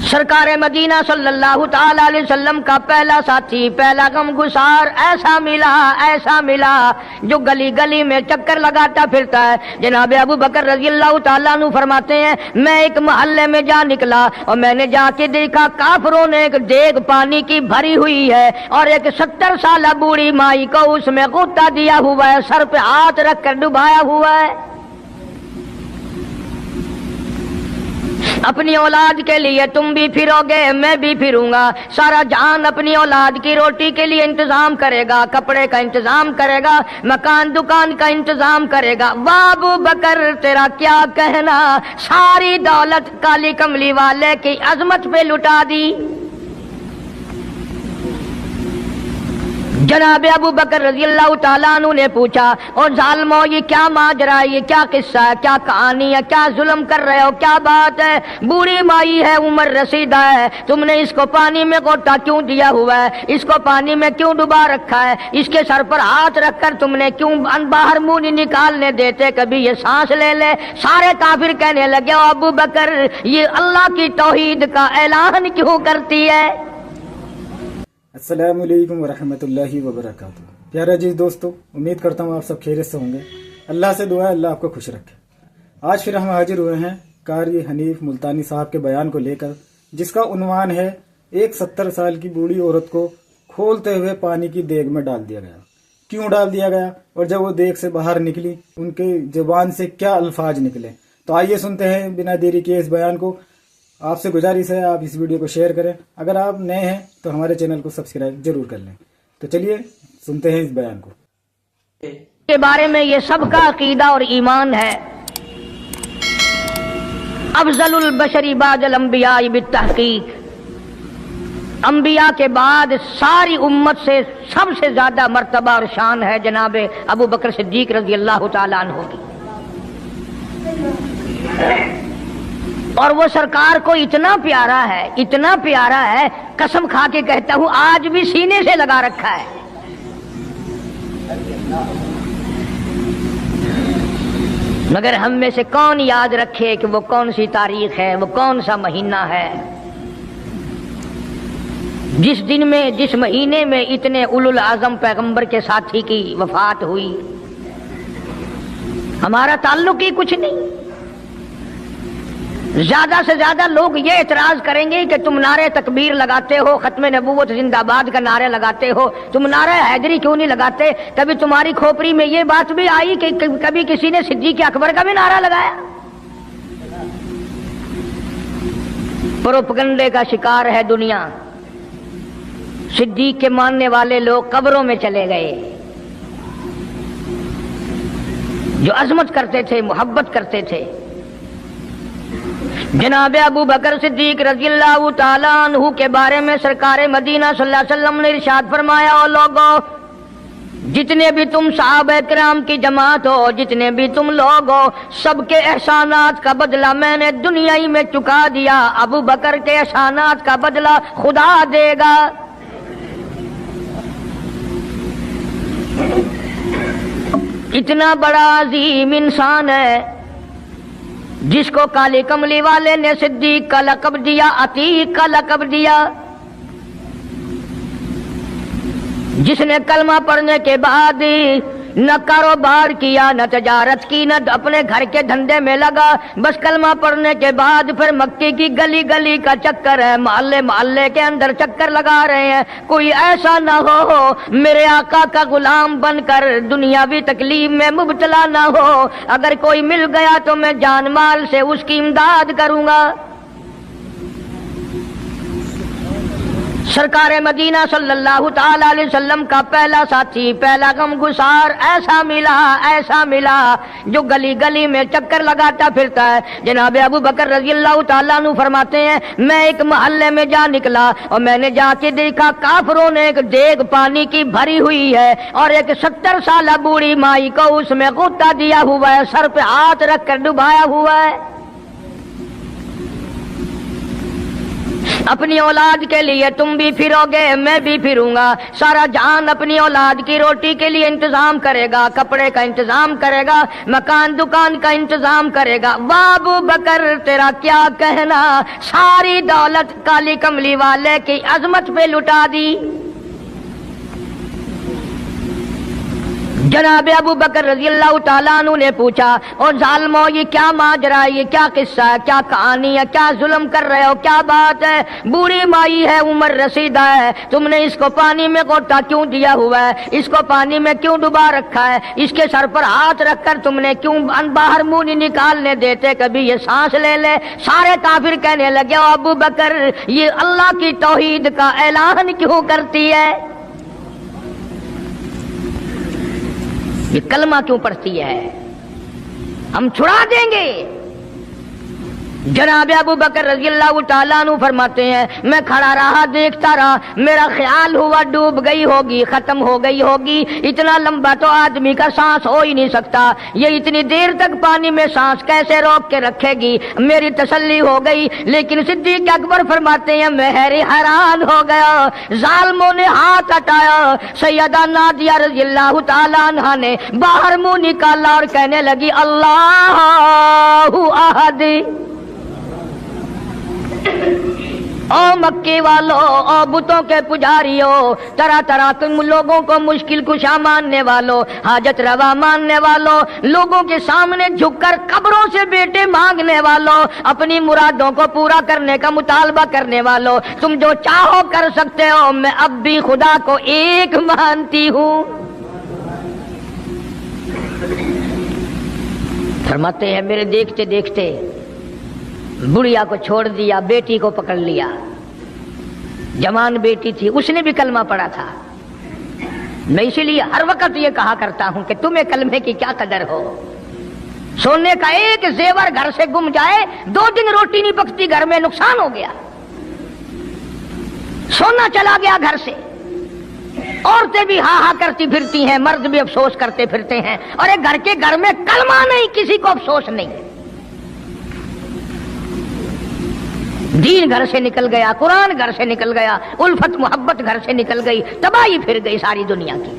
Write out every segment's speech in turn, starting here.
सरकार मदीना सल्लल्लाहु ताला अलैहि वसल्लम का पहला साथी, पहला गमगुसार ऐसा मिला जो गली गली में चक्कर लगाता फिरता है। जनाब अबू बकर रज़ियल्लाहु ताला अन्हु फरमाते हैं, मैं एक मोहल्ले में जा निकला और मैंने जाके देखा काफिरों ने एक देग पानी की भरी हुई है और एक 70 साल बूढ़ी माई को उसमें गोता दिया हुआ है, सर पे हाथ रख कर डुबाया हुआ है। अपनी औलाद के लिए तुम भी फिरोगे, मैं भी फिरूंगा। सारा जहान अपनी औलाद की रोटी के लिए इंतजाम करेगा, कपड़े का इंतजाम करेगा, मकान दुकान का इंतजाम करेगा। वाह अबू बकर तेरा क्या कहना, सारी दौलत काली कमली वाले की अजमत पे लुटा दी। जनाब अबू बकर रज़ियल्लाहु ताला अन्हु ने पूछा, और जालिमो ये क्या माजरा है, ये क्या किस्सा है, क्या कहानी है, क्या जुल्म कर रहे हो, क्या बात है? बूढ़ी माई है, उम्र रसीदा है, तुमने इसको पानी में गोता क्यों दिया हुआ है, इसको पानी में क्यों डुबा रखा है, इसके सर पर हाथ रखकर तुमने क्यों बाहर मुंह नहीं निकालने देते, कभी ये सांस ले ले। सारे काफिर कहने लगे, ओ अबू बकर ये अल्लाह की तौहीद का ऐलान क्यों करती है? अस्सलामु अलैकुम वरहमतुल्लाहि वबरकातुहू। प्यारे अजीज दोस्तों, उम्मीद करता हूँ आप सब खैरियत से होंगे। अल्लाह से दुआ है अल्लाह आपको खुश रखे। आज फिर हम हाजिर हुए हैं कारी हनीफ मुल्तानी साहब के बयान को लेकर, जिसका उन्वान है एक 70 साल की बूढ़ी औरत को खोलते हुए पानी की देग में डाल दिया गया। क्यों डाल दिया गया और जब वो देग से बाहर निकली उनके जुबान से क्या अल्फाज निकले, तो आइए सुनते हैं बिना देरी के इस बयान को। आपसे गुजारिश है आप इस वीडियो को शेयर करें। अगर आप नए हैं तो हमारे चैनल को सब्सक्राइब जरूर कर लें। तो चलिए सुनते हैं इस बयान को। के बारे में ये सबका अकीदा और ईमान है। अफजलुल बशरी बादल अंबिया बित्तहकीक, अंबिया के बाद सारी उम्मत से सबसे ज्यादा मर्तबा और शान है जनाब अबू बकर सिद्दीक रज़ियल्लाहु ताला अन्हु की। और वो सरकार को इतना प्यारा है, कसम खा के कहता हूं आज भी सीने से लगा रखा है। मगर हम में से कौन याद रखे कि वो कौन सी तारीख है, वो कौन सा महीना है जिस दिन में, जिस महीने में इतने उलुल आजम पैगंबर के साथी की वफात हुई। हमारा ताल्लुक ही कुछ नहीं। ज्यादा से ज्यादा लोग ये एतराज करेंगे कि तुम नारे तकबीर लगाते हो, खत्मे नबूवत जिंदाबाद का नारे लगाते हो, तुम नारे हैदरी क्यों नहीं लगाते? कभी तुम्हारी खोपड़ी में ये बात भी आई कि कभी किसी ने सिद्दीक अकबर का भी नारा लगाया? प्रोपगंडे का शिकार है दुनिया। सिद्दीक के मानने वाले लोग कब्रों में चले गए, जो अजमत करते थे, मोहब्बत करते थे। जनाब अबू बकर सिद्दीक रज़ियल्लाहु ताला अन्हु के बारे में सरकार मदीना सल्लल्लाहु अलैहि वसल्लम ने इरशाद फरमाया, ओ लोगो जितने भी तुम सहाबा किराम की जमात हो, जितने भी तुम लोग हो, सबके एहसानात का बदला मैंने दुनिया ही में चुका दिया। अबू बकर के एहसानात का बदला खुदा देगा। इतना बड़ा अजीम इंसान है जिसको काली कमली वाले ने सिद्दीक का लक़ब दिया, अतीक का लक़ब दिया, जिसने कलमा पढ़ने के बाद न कारोबार किया, न तजारत की, न अपने घर के धंधे में लगा, बस कलमा पढ़ने के बाद फिर मक्के की गली गली का चक्कर है, मोहल्ले मोहल्ले के अंदर चक्कर लगा रहे हैं। कोई ऐसा ना हो मेरे आका का गुलाम बनकर दुनियावी तकलीफ में मुब्तला ना हो। अगर कोई मिल गया तो मैं जान माल से उसकी इमदाद करूंगा। सरकार मदीना सल्लल्लाहु ताला अलैहि वसल्लम का पहला साथी, पहला गमगुसार ऐसा मिला जो गली गली में चक्कर लगाता फिरता है। जनाब अबू बकर रज़ियल्लाहु ताला अन्हु फरमाते हैं, मैं एक मोहल्ले में जा निकला और मैंने जाके देखा काफिरों ने एक देग पानी की भरी हुई है और एक 70 साल बूढ़ी माई को उसमें गोता दिया हुआ है, सर पे हाथ रख कर डुबाया हुआ है। अपनी औलाद के लिए तुम भी फिरोगे, मैं भी फिरूंगा। सारा जहान अपनी औलाद की रोटी के लिए इंतजाम करेगा, कपड़े का इंतजाम करेगा, मकान दुकान का इंतजाम करेगा। वाह अबू बकर तेरा क्या कहना, सारी दौलत काली कमली वाले की अजमत पे लुटा दी। जनाब अबू बकर रज़ियल्लाहु ताला अन्हु ने पूछा, और जालिमो ये क्या माजरा है, ये क्या किस्सा है, क्या कहानी है, क्या जुल्म कर रहे हो, क्या बात है? बूढ़ी माई है, उम्र रसीदा है, तुमने इसको पानी में गोटा क्यों दिया हुआ है, इसको पानी में क्यों डुबा रखा है, इसके सर पर हाथ रखकर तुमने क्यों बाहर मुंह नहीं निकालने देते, कभी ये सांस ले ले। सारे काफिर कहने लगे, ओ अबू बकर ये अल्लाह की तौहीद का ऐलान क्यों करती है, ये कलमा क्यों पढ़ती है, हम छुड़ा देंगे। जनाब अबू बकर रज़ियल्लाहु ताला अन्हु फरमाते हैं, मैं खड़ा रहा, देखता रहा, मेरा ख्याल हुआ डूब गई होगी, खत्म हो गई होगी। इतना लंबा तो आदमी का सांस हो ही नहीं सकता, ये इतनी देर तक पानी में सांस कैसे रोक के रखेगी। मेरी तसल्ली हो गई, लेकिन सिद्दीक अकबर फरमाते हैं मैं हैरान हो गया। जालिमों ने हाथ हटाया, सैयदा नादिया रज़ियल्लाहु ताला अन्हा ने बाहर मुंह निकाला और कहने लगी, अल्लाहु अहद। ओ मक्के वालों, ओ बुतों के पुजारियों, तरह तरह तुम लोगों को मुश्किल कुशा मानने वालों, हाजत रवा मानने वालों, लोगों के सामने झुककर कब्रों से बेटे मांगने वालों, अपनी मुरादों को पूरा करने का मुतालबा करने वालों, तुम जो चाहो कर सकते हो, मैं अब भी खुदा को एक मानती हूँ। फरमाते हैं मेरे देखते देखते बुढ़िया को छोड़ दिया, बेटी को पकड़ लिया। जवान बेटी थी, उसने भी कलमा पढ़ा था। मैं इसीलिए हर वक्त ये कहा करता हूं कि तुम्हें कलमे की क्या कदर हो। सोने का एक जेवर घर से गुम जाए, 2 दिन रोटी नहीं पकती घर में, नुकसान हो गया। सोना चला गया घर से, औरतें भी हा हा करती फिरती हैं, मर्द भी अफसोस करते फिरते हैं, और एक घर में कलमा नहीं, किसी को अफसोस नहीं। दीन घर से निकल गया, कुरान घर से निकल गया, उल्फत मोहब्बत घर से निकल गई, तबाही फिर गई सारी दुनिया की।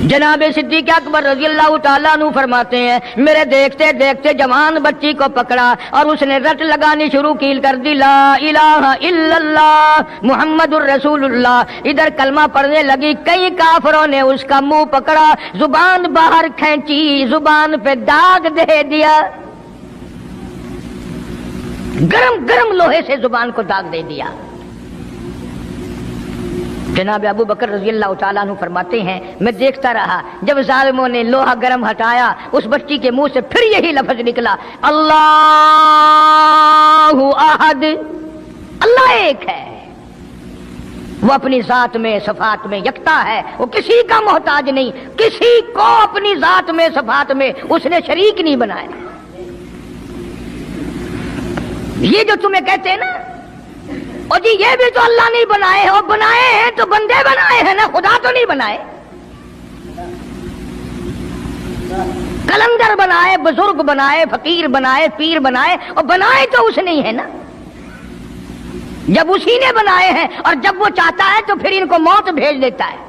जनाब सिद्दीक अकबर रज़ियल्लाहु ताला अन्हु फरमाते हैं, मेरे देखते देखते जवान बच्ची को पकड़ा और उसने रट लगानी शुरू की कर दी, ला इलाहा इल्लल्लाह मुहम्मदुर रसूलुल्लाह। इधर कलमा पढ़ने लगी, कई काफिरों ने उसका मुंह पकड़ा, जुबान बाहर खींची, जुबान पे दाग दे दिया, गरम गरम लोहे से जुबान को दाग दे दिया। जनाब अबू बकर रज़ियल्लाहु ताला अन्हु फरमाते हैं, मैं देखता रहा, जब जालिमों ने लोहा गरम हटाया, उस बच्ची के मुंह से फिर यही लफ्ज निकला, अल्लाहु अहद, अल्लाह एक है। वो अपनी जात में सफात में यकता है, वो किसी का मोहताज नहीं, किसी को अपनी जात में सफात में उसने शरीक नहीं बनाया। ये जो तुम्हें कहते हैं ना, और जी ये भी तो अल्लाह नहीं बनाए, और बनाए हैं तो बंदे बनाए हैं ना, खुदा तो नहीं बनाए। कलंदर बनाए, बुजुर्ग बनाए, फकीर बनाए, पीर बनाए, और बनाए तो उसने ही है ना। जब उसी ने बनाए हैं, और जब वो चाहता है तो फिर इनको मौत भेज देता है।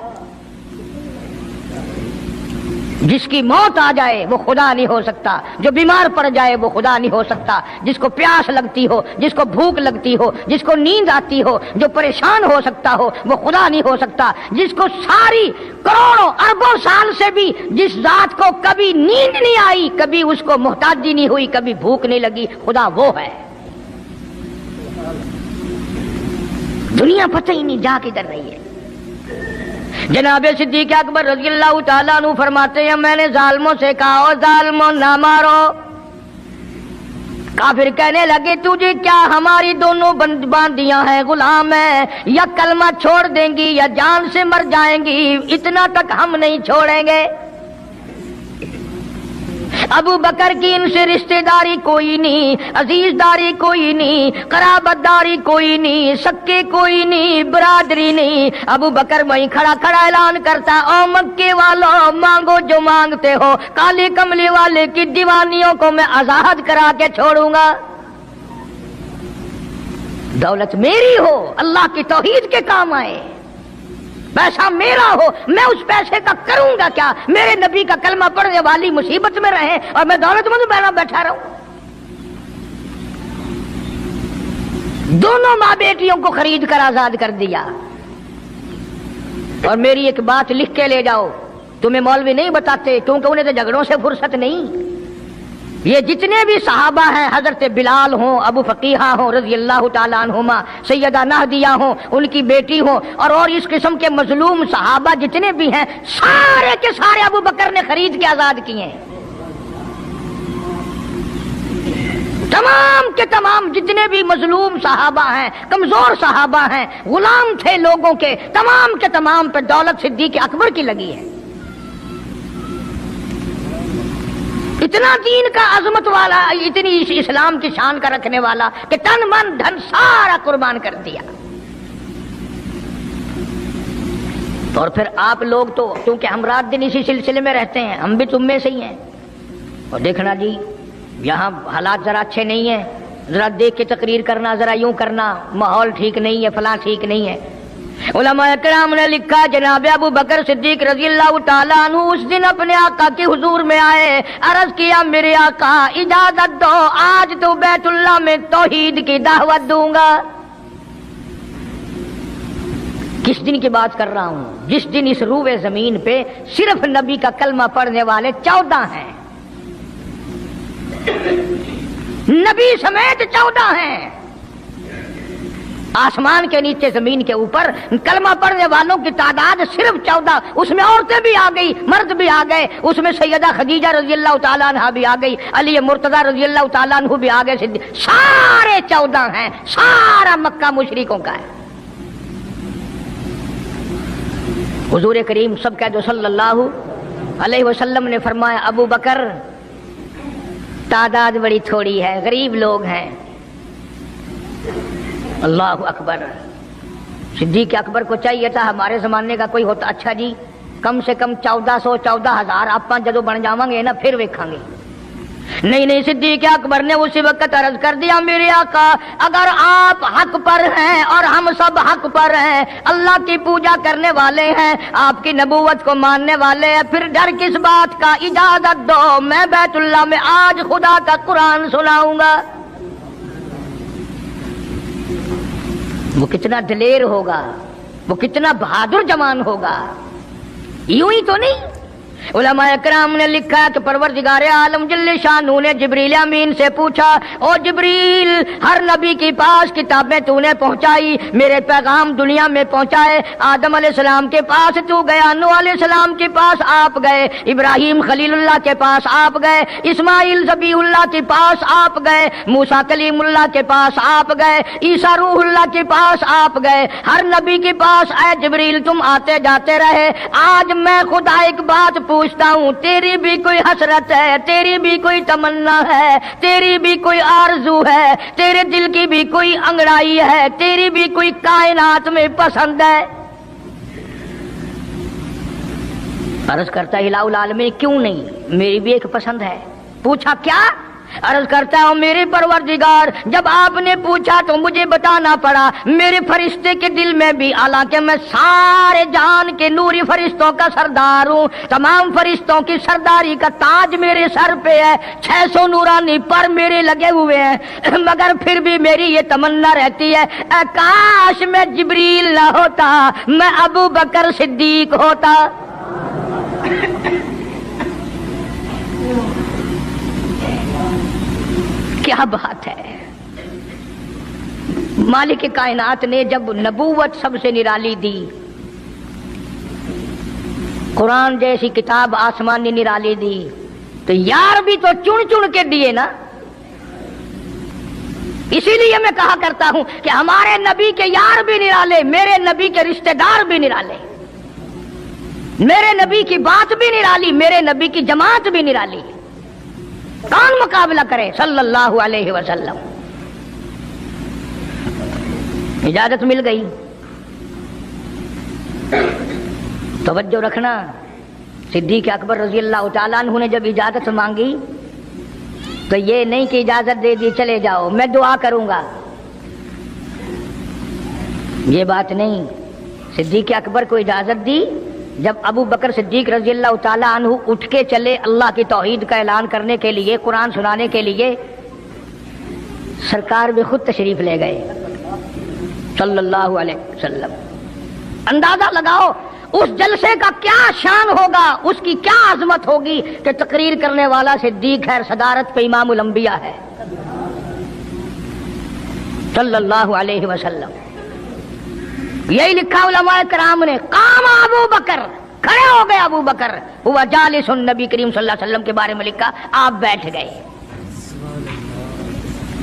जिसकी मौत आ जाए वो खुदा नहीं हो सकता, जो बीमार पड़ जाए वो खुदा नहीं हो सकता, जिसको प्यास लगती हो, जिसको भूख लगती हो, जिसको नींद आती हो, जो परेशान हो सकता हो वो खुदा नहीं हो सकता। जिसको सारी करोड़ों अरबों साल से भी जिस जात को कभी नींद नहीं आई, कभी उसको मोहताजी नहीं हुई, कभी भूख नहीं लगी, खुदा वो है। दुनिया पता ही नहीं जा किधर रही है। जनाब सिद्दीक अकबर रज़ियल्लाहु ताला अन्हु फरमाते हैं, मैंने जालिमों से कहा, ओ जालिमों ना मारो। काफिर कहने लगे, तुझे क्या हमारी दोनों बांदियां हैं, गुलाम है, या कलमा छोड़ देंगी या जान से मर जाएंगी, इतना तक हम नहीं छोड़ेंगे। अबू बकर की इनसे रिश्तेदारी कोई नहीं, अजीजदारी कोई नहीं, कराबतदारी कोई नहीं, सक्के कोई नहीं, बरादरी नहीं। अबू बकर वहीं खड़ा खड़ा ऐलान करता, ओ मक्के वालों, मांगो जो मांगते हो, काली कमली वाले की दीवानियों को मैं आजाद करा के छोड़ूंगा। दौलत मेरी हो, अल्लाह की तौहीद के काम आए, पैसा मेरा हो, मैं उस पैसे का करूंगा क्या? मेरे नबी का कलमा पढ़ने वाली मुसीबत में रहे और मैं दौलतमंद बैठा रहूं। दोनों माँ बेटियों को खरीद कर आजाद कर दिया। और मेरी एक बात लिख के ले जाओ, तुम्हें मौलवी नहीं बताते क्योंकि उन्हें तो झगड़ों से फुर्सत नहीं। ये जितने भी सहाबा हैं, हजरत बिलाल हों, अबू फकीहा हों रज़ी अल्लाह ताला अन्हुमा, सैयदा नाहदिया हों, उनकी बेटी हों, और इस किस्म के मजलूम सहाबा जितने भी हैं, सारे के सारे अबू बकर ने खरीद के आजाद किए हैं। तमाम के तमाम जितने भी मजलूम सहाबा हैं, कमजोर सहाबा हैं, गुलाम थे लोगों के तमाम पे दौलत सिद्दीक अकबर की लगी है। इतना दीन का अजमत वाला, इतनी इस्लाम की शान का रखने वाला कि तन मन धन सारा कुर्बान कर दिया। और फिर आप लोग तो क्योंकि हम रात दिन इसी सिलसिले में रहते हैं, हम भी तुम में से ही हैं। और देखना जी, यहाँ हालात जरा अच्छे नहीं है, जरा देख के तकरीर करना, जरा यूं करना, माहौल ठीक नहीं है, फलां ठीक नहीं है। उलमा इकराम ने लिखा, जनाब अबू बकर सिद्दीक रज़ी अल्लाह ताला अन्हु उस दिन अपने आका के हुजूर में आए, अर्ज किया, मेरे आका इजाजत दो, आज तो बैतुल्लाह में तौहीद की दावत दूंगा। किस दिन की बात कर रहा हूं? जिस दिन इस रूए जमीन पे सिर्फ नबी का कलमा पढ़ने वाले 14 हैं, नबी समेत 14 हैं। आसमान के नीचे जमीन के ऊपर कलमा पढ़ने वालों की तादाद सिर्फ 14, उसमें औरतें भी आ गई, मर्द भी आ गए, उसमें सैयदा खदीजा रज़ी अल्लाह ताला अन्हा भी आ गई, अली मुर्तजा रज़ी अल्लाह ताला अन्हु भी आ गए, सारे 14 हैं। सारा मक्का मुशरिकों का है। हुजूर करीम सब कह दो सल्लल्लाहु अलैहि वसल्लम ने फरमाया, अबू बकर तादाद बड़ी थोड़ी है, गरीब लोग हैं। अल्लाह अकबर। सिद्दीक अकबर को चाहिए था हमारे जमाने का कोई होता, अच्छा जी कम से कम 1400-14,000 आप जदों बन जावांगे ना फिर वेखांगे। नहीं, सिद्दीक अकबर ने उसी वक्त अर्ज कर दिया, मेरे आका अगर आप हक पर हैं और हम सब हक पर हैं, अल्लाह की पूजा करने वाले हैं, आपकी नबूवत को मानने वाले हैं, फिर डर किस बात का? इजाजत दो, मैं बैतुल्लाह में आज खुदा का कुरान सुनाऊंगा। वो कितना दिलेर होगा, वो कितना बहादुर जवान होगा। यूं ही तो नहीं, उलमा इकराम ने लिखा कि परवरदिगार आलम जल्ले शानू ने जिब्रील अमीन से पूछा, ओ जिब्रील, हर नबी के पास किताबें तूने पहुंचाई, मेरे पैगाम दुनिया में पहुंचाए। आदम अलैहिस्सलाम के पास तू गया, नूह अलैहिस्सलाम के पास आप गए, इब्राहिम खलीलुल्लाह के पास आप गए, इस्माइल ज़बीहुल्लाह के पास आप गए, मूसा कलीमुल्लाह के पास आप गए, ईसा रूहुल्लाह के पास आप गए। हर नबी के पास ऐ जिब्रील तुम आते जाते रहे। आज मैं खुदा एक बात पूछता हूँ, तेरी भी कोई हसरत है, तेरी भी कोई तमन्ना है, तेरी भी कोई आरजू है, तेरे दिल की भी कोई अंगड़ाई है, तेरी भी कोई कायनात में पसंद है? अर्ज करता इलाहुल आलमीन, क्यों नहीं, मेरी भी एक पसंद है। पूछा क्या? अर्ज करता हूं, मेरे परवरदिगार जब आपने पूछा तो मुझे बताना पड़ा, मेरे फरिश्ते के दिल में भी, हालांकि मैं सारे जान के नूरी फरिश्तों का सरदार हूं, तमाम फरिश्तों की सरदारी का ताज मेरे सर पे है, 600 नूरानी पर मेरे लगे हुए हैं, मगर फिर भी मेरी ये तमन्ना रहती है, काश मैं जिब्रील ना होता, मैं अबू बकर सिद्दीक होता। क्या बात है। मालिक कायनात ने जब नबूवत सबसे निराली दी, कुरान जैसी किताब आसमान ने निराली दी, तो यार भी तो चुन चुन के दिए ना। इसीलिए मैं कहा करता हूं कि हमारे नबी के यार भी निराले, मेरे नबी के रिश्तेदार भी निराले, मेरे नबी की बात भी निराली, मेरे नबी की जमात भी निराली। कौन मुकाबला करे? सल्लल्लाहु अलैहि वसल्लम। इजाजत मिल गई। तवज्जो रखना, सिद्दीक अकबर रज़ी अल्लाह ताला अन्हु ने जब इजाजत मांगी तो ये नहीं कि इजाजत दे दी चले जाओ, मैं दुआ करूंगा। یہ بات نہیں، صدیق اکبر کو اجازت دی جب ابو بکر صدیق رضی اللہ تعالیٰ عنہ اٹھ کے چلے اللہ کی توحید کا اعلان کرنے کے لیے، قرآن سنانے کے لیے، سرکار بھی خود تشریف لے گئے صلی اللہ علیہ وسلم۔ اندازہ لگاؤ اس جلسے کا کیا شان ہوگا، اس کی کیا عظمت ہوگی کہ تقریر کرنے والا صدیق ہے، صدارت پہ امام الانبیاء ہے صلی اللہ علیہ وسلم۔ یہی لکھا علماء کرام نے، قام ابو بکر، کھڑے ہو گئے ابو بکر، ہوا جالس، نبی کریم صلی اللہ علیہ وسلم کے بارے میں لکھا آپ بیٹھ گئے۔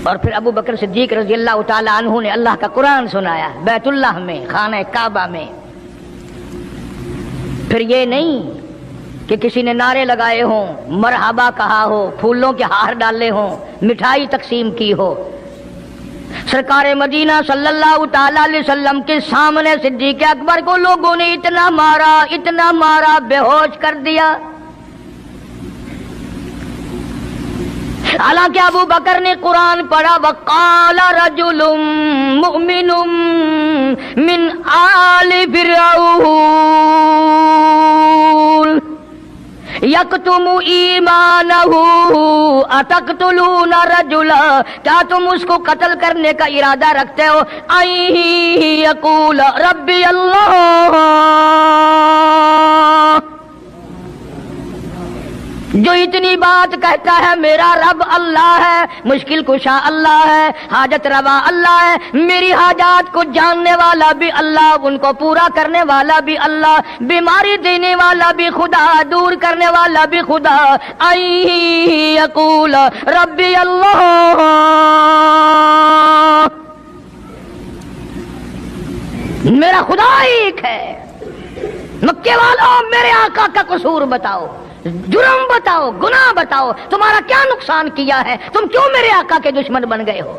اور پھر ابو بکر صدیق رضی اللہ تعالی عنہ نے اللہ کا قرآن سنایا بیت اللہ میں، خانہ کعبہ میں۔ پھر یہ نہیں کہ کسی نے نعرے لگائے ہوں، مرحبا کہا ہو، پھولوں کے ہار ڈالے ہوں، مٹھائی تقسیم کی ہو۔ سرکار مدینہ صلی اللہ تعالی علیہ وسلم کے سامنے صدیق اکبر کو لوگوں نے اتنا مارا، بے ہوش کر دیا۔ حالانکہ ابو بکر نے قرآن پڑھا، وقال رجل مؤمن من آل فرعون یکتم ایمانہ اتقتلون رجلا، کیا تم اس کو قتل کرنے کا ارادہ رکھتے ہو؟ ان یقول ربی اللہ، جو اتنی بات کہتا ہے میرا رب اللہ ہے، مشکل کشا اللہ ہے، حاجت روا اللہ ہے، میری حاجات کو جاننے والا بھی اللہ، ان کو پورا کرنے والا بھی اللہ، بیماری دینے والا بھی خدا، دور کرنے والا بھی خدا۔ ان یقول ربی اللہ، میرا خدا ایک ہے۔ مکے والوں میرے آقا کا قصور بتاؤ، جرم بتاؤ، گناہ بتاؤ، تمہارا کیا نقصان کیا ہے، تم کیوں میرے آقا کے دشمن بن گئے ہو؟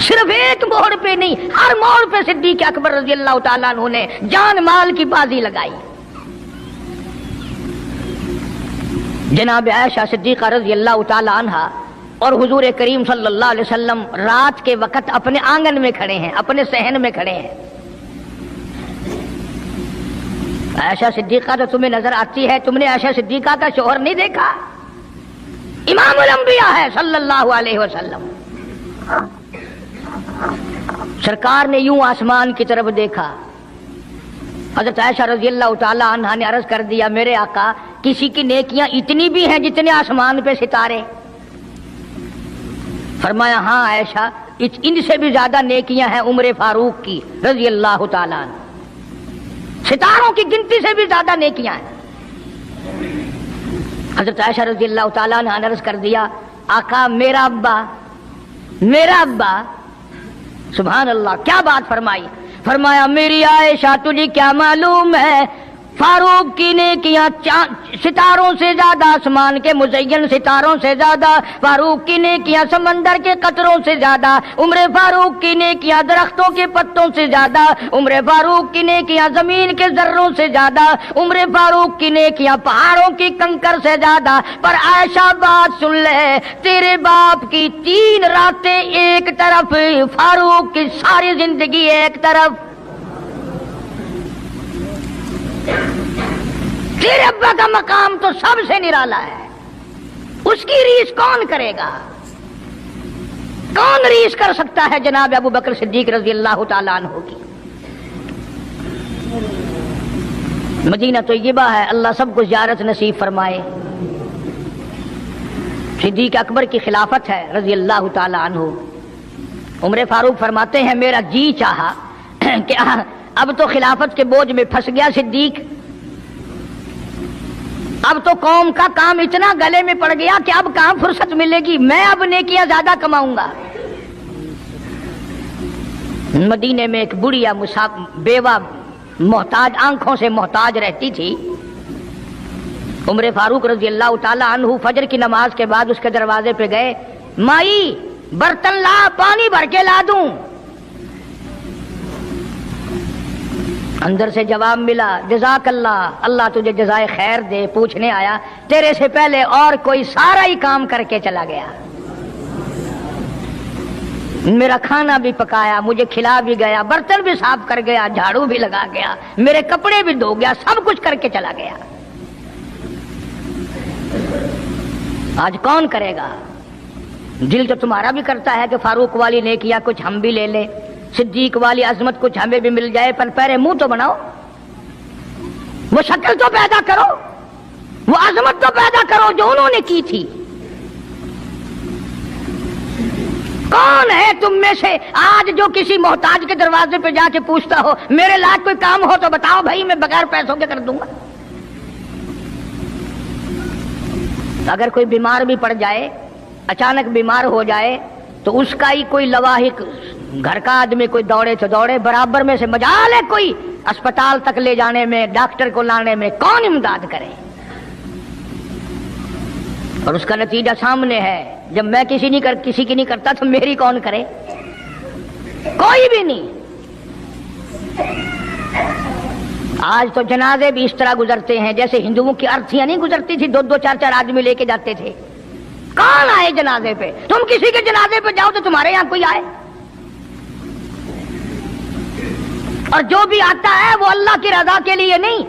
صرف ایک موڑ پہ نہیں، ہر موڑ پہ صدیق اکبر رضی اللہ تعالیٰ عنہ نے جان مال کی بازی لگائی۔ جناب عائشہ صدیقہ رضی اللہ تعالیٰ عنہا اور حضور کریم صلی اللہ علیہ وسلم رات کے وقت اپنے آنگن میں کھڑے ہیں، اپنے صحن میں کھڑے ہیں۔ عائشہ صدیقہ تو تمہیں نظر آتی ہے، تم نے عائشہ صدیقہ کا شوہر نہیں دیکھا؟ امام الانبیاء ہے صلی اللہ علیہ وسلم۔ سرکار نے یوں آسمان کی طرف دیکھا، حضرت عائشہ رضی اللہ تعالی عنہا نے عرض کر دیا میرے آقا کسی کی نیکیاں اتنی بھی ہیں جتنے آسمان پہ ستارے؟ فرمایا ہاں عائشہ، ان سے بھی زیادہ نیکیاں ہیں عمر فاروق کی رضی اللہ تعالی عنہ، ستاروں کی گنتی سے بھی زیادہ نیکیاں ہیں۔ حضرت عائشہ رضی اللہ تعالیٰ نے عرض کر دیا آقا میرا ابا، سبحان اللہ، کیا بات فرمائی؟ فرمایا میری عائشہ تجھے کیا معلوم ہے فاروق کی نیکیاں ستاروں سے زیادہ، آسمان کے مزین ستاروں سے زیادہ، فاروق کی نیکیاں سمندر کے قطروں سے زیادہ، عمر فاروق کی نیکیاں درختوں کے پتوں سے زیادہ، عمر فاروق کی نیکیاں زمین کے ذروں سے زیادہ، عمر فاروق کی نیکیاں پہاڑوں کی کنکر سے زیادہ۔ پر عائشہ بات سن لے، تیرے باپ کی 3 راتیں ایک طرف، فاروق کی ساری زندگی ایک طرف۔ تیرے ابا کا مقام تو سب سے نرالا ہے، اس کی ریس کون کرے گا؟ کون ریس کر سکتا ہے جناب ابو بکر صدیق رضی اللہ تعالیٰ عنہ کی؟ مدینہ طیبہ ہے، اللہ سب کو زیارت نصیب فرمائے۔ صدیق اکبر کی خلافت ہے رضی اللہ تعالیٰ عنہ۔ عمر فاروق فرماتے ہیں میرا جی چاہا کہ اب تو خلافت کے بوجھ میں پھنس گیا صدیق، اب تو قوم کا کام اتنا گلے میں پڑ گیا کہ اب کہاں فرصت ملے گی، میں اب نیکیاں زیادہ کماؤں گا۔ مدینے میں ایک بڑھیا بیوہ محتاج، آنکھوں سے محتاج رہتی تھی۔ عمر فاروق رضی اللہ تعالیٰ عنہ فجر کی نماز کے بعد اس کے دروازے پہ گئے، مائی برتن لا، پانی بھر کے لا دوں؟ اندر سے جواب ملا جزاک اللہ، اللہ تجھے جزائے خیر دے، پوچھنے آیا تیرے سے پہلے اور کوئی سارا ہی کام کر کے چلا گیا۔ मेरा खाना भी पकाया, मुझे खिला भी गया, बर्तन भी साफ कर गया, झाड़ू भी लगा गया, मेरे कपड़े भी धो गया, सब कुछ करके चला गया। आज कौन करेगा? दिल तो तुम्हारा भी करता है कि फारूक वाली ने किया, कुछ हम भी ले ले, सिद्दीक वाली अजमत कुछ हमें भी मिल जाए, पर पहले मुंह तो बनाओ, वो शक्ल तो पैदा करो, वो अजमत तो पैदा करो जो उन्होंने की थी। कौन है तुम में से आज जो किसी मोहताज के दरवाजे पे जाके पूछता हो मेरे लायक कोई काम हो तो बताओ भाई, मैं बगैर पैसों के कर दूंगा। अगर कोई बीमार भी पड़ जाए, अचानक बीमार हो जाए, तो उसका ही कोई लवाहिक घर का आदमी कोई दौड़े तो दौड़े, बराबर में से मजाल है कोई अस्पताल तक ले जाने में, डॉक्टर को लाने में कौन इमदाद करे? और उसका नतीजा सामने है। जब मैं किसी की नहीं करता तो मेरी कौन करे? कोई भी नहीं। आज तो जनाजे भी इस तरह गुजरते हैं जैसे हिंदुओं की अर्थियां नहीं गुजरती थी, 2-2 4-4 आदमी लेके जाते थे। कौन आए जनाजे पे? तुम किसी के जनाजे पे जाओ तो तुम्हारे यहां कोई आए, और जो भी आता है वो अल्लाह की रजा के लिए नहीं।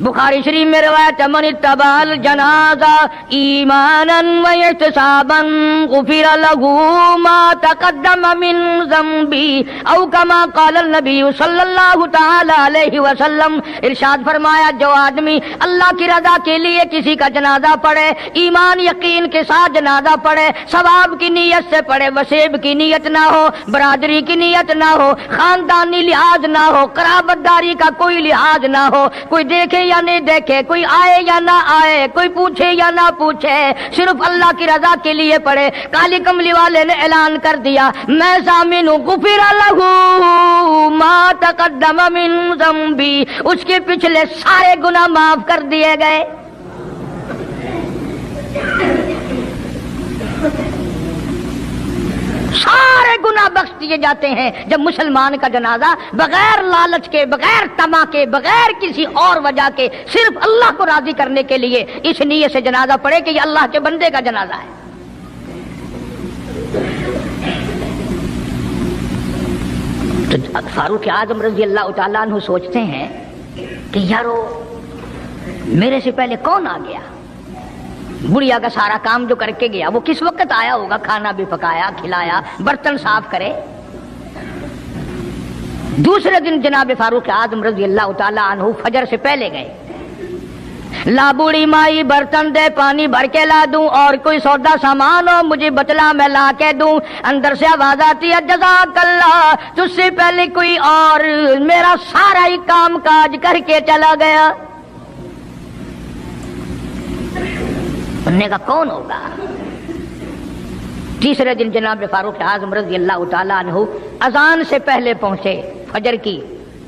बुखारी शरीफ में रिवायत, मन इत्तबाल जनाजा ईमानन व इहतिसाबन गुफिर लहू मा तक़द्दम मिन ज़ंबी औ कमा क़ाल नबी सल्लल्लाहु तआला अलैहि वसल्लम। इरशाद फरमाया, जो आदमी अल्लाह की रजा के लिए किसी का जनाजा पढ़े, ईमान यकीन के साथ जनाजा पढ़े, सवाब की नीयत से पढ़े, वसेब की नीयत ना हो, बरादरी की नीयत ना हो, खानदानी लिहाज ना हो, कराबतदारी का कोई लिहाज ना हो, कोई देखे या नहीं देखे, कोई आए या ना आए, कोई पूछे या ना पूछे, सिर्फ अल्लाह की रजा के लिए पढ़े। काली कमली वाले ने ऐलान कर दिया, मैं ज़ामिन हूं गुफिर लहू मा तक़द्दम मिन ज़ंबी, उसके पिछले सारे गुनाह माफ कर दिए गए। सारे गुनाह बख्श दिए जाते हैं जब मुसलमान का जनाजा बगैर लालच के, बगैर तमा के, बगैर किसी और वजह के, सिर्फ अल्लाह को राजी करने के लिए इस नीयत से जनाजा पढ़े कि ये अल्लाह के बंदे का जनाजा है। तो फारूक आजम रजी अल्लाह तआला अन्हु सोचते हैं कि यारो मेरे से पहले कौन आ गया, बुढ़िया का सारा काम जो करके गया वो किस वक्त आया होगा, खाना भी पकाया, खिलाया, बर्तन साफ करे। दूसरे दिन जनाब फारूक आजम रज़ी अल्लाह तआला अन्हु फजर से पहले गए। ला बूढ़ी माई बर्तन दे, पानी भर के ला दूं, और कोई सौदा सामान हो मुझे बतला मैं ला के दूं। अंदर से आवाज आती है, जज़ाकल्लाह, तुझसे पहले कोई और मेरा सारा ही काम काज करके चला गया। बनने का कौन होगा? तीसरे दिन जनाब फारूक आजम रज़ी अल्लाह तआला अन्हु अजान से पहले पहुंचे फजर की,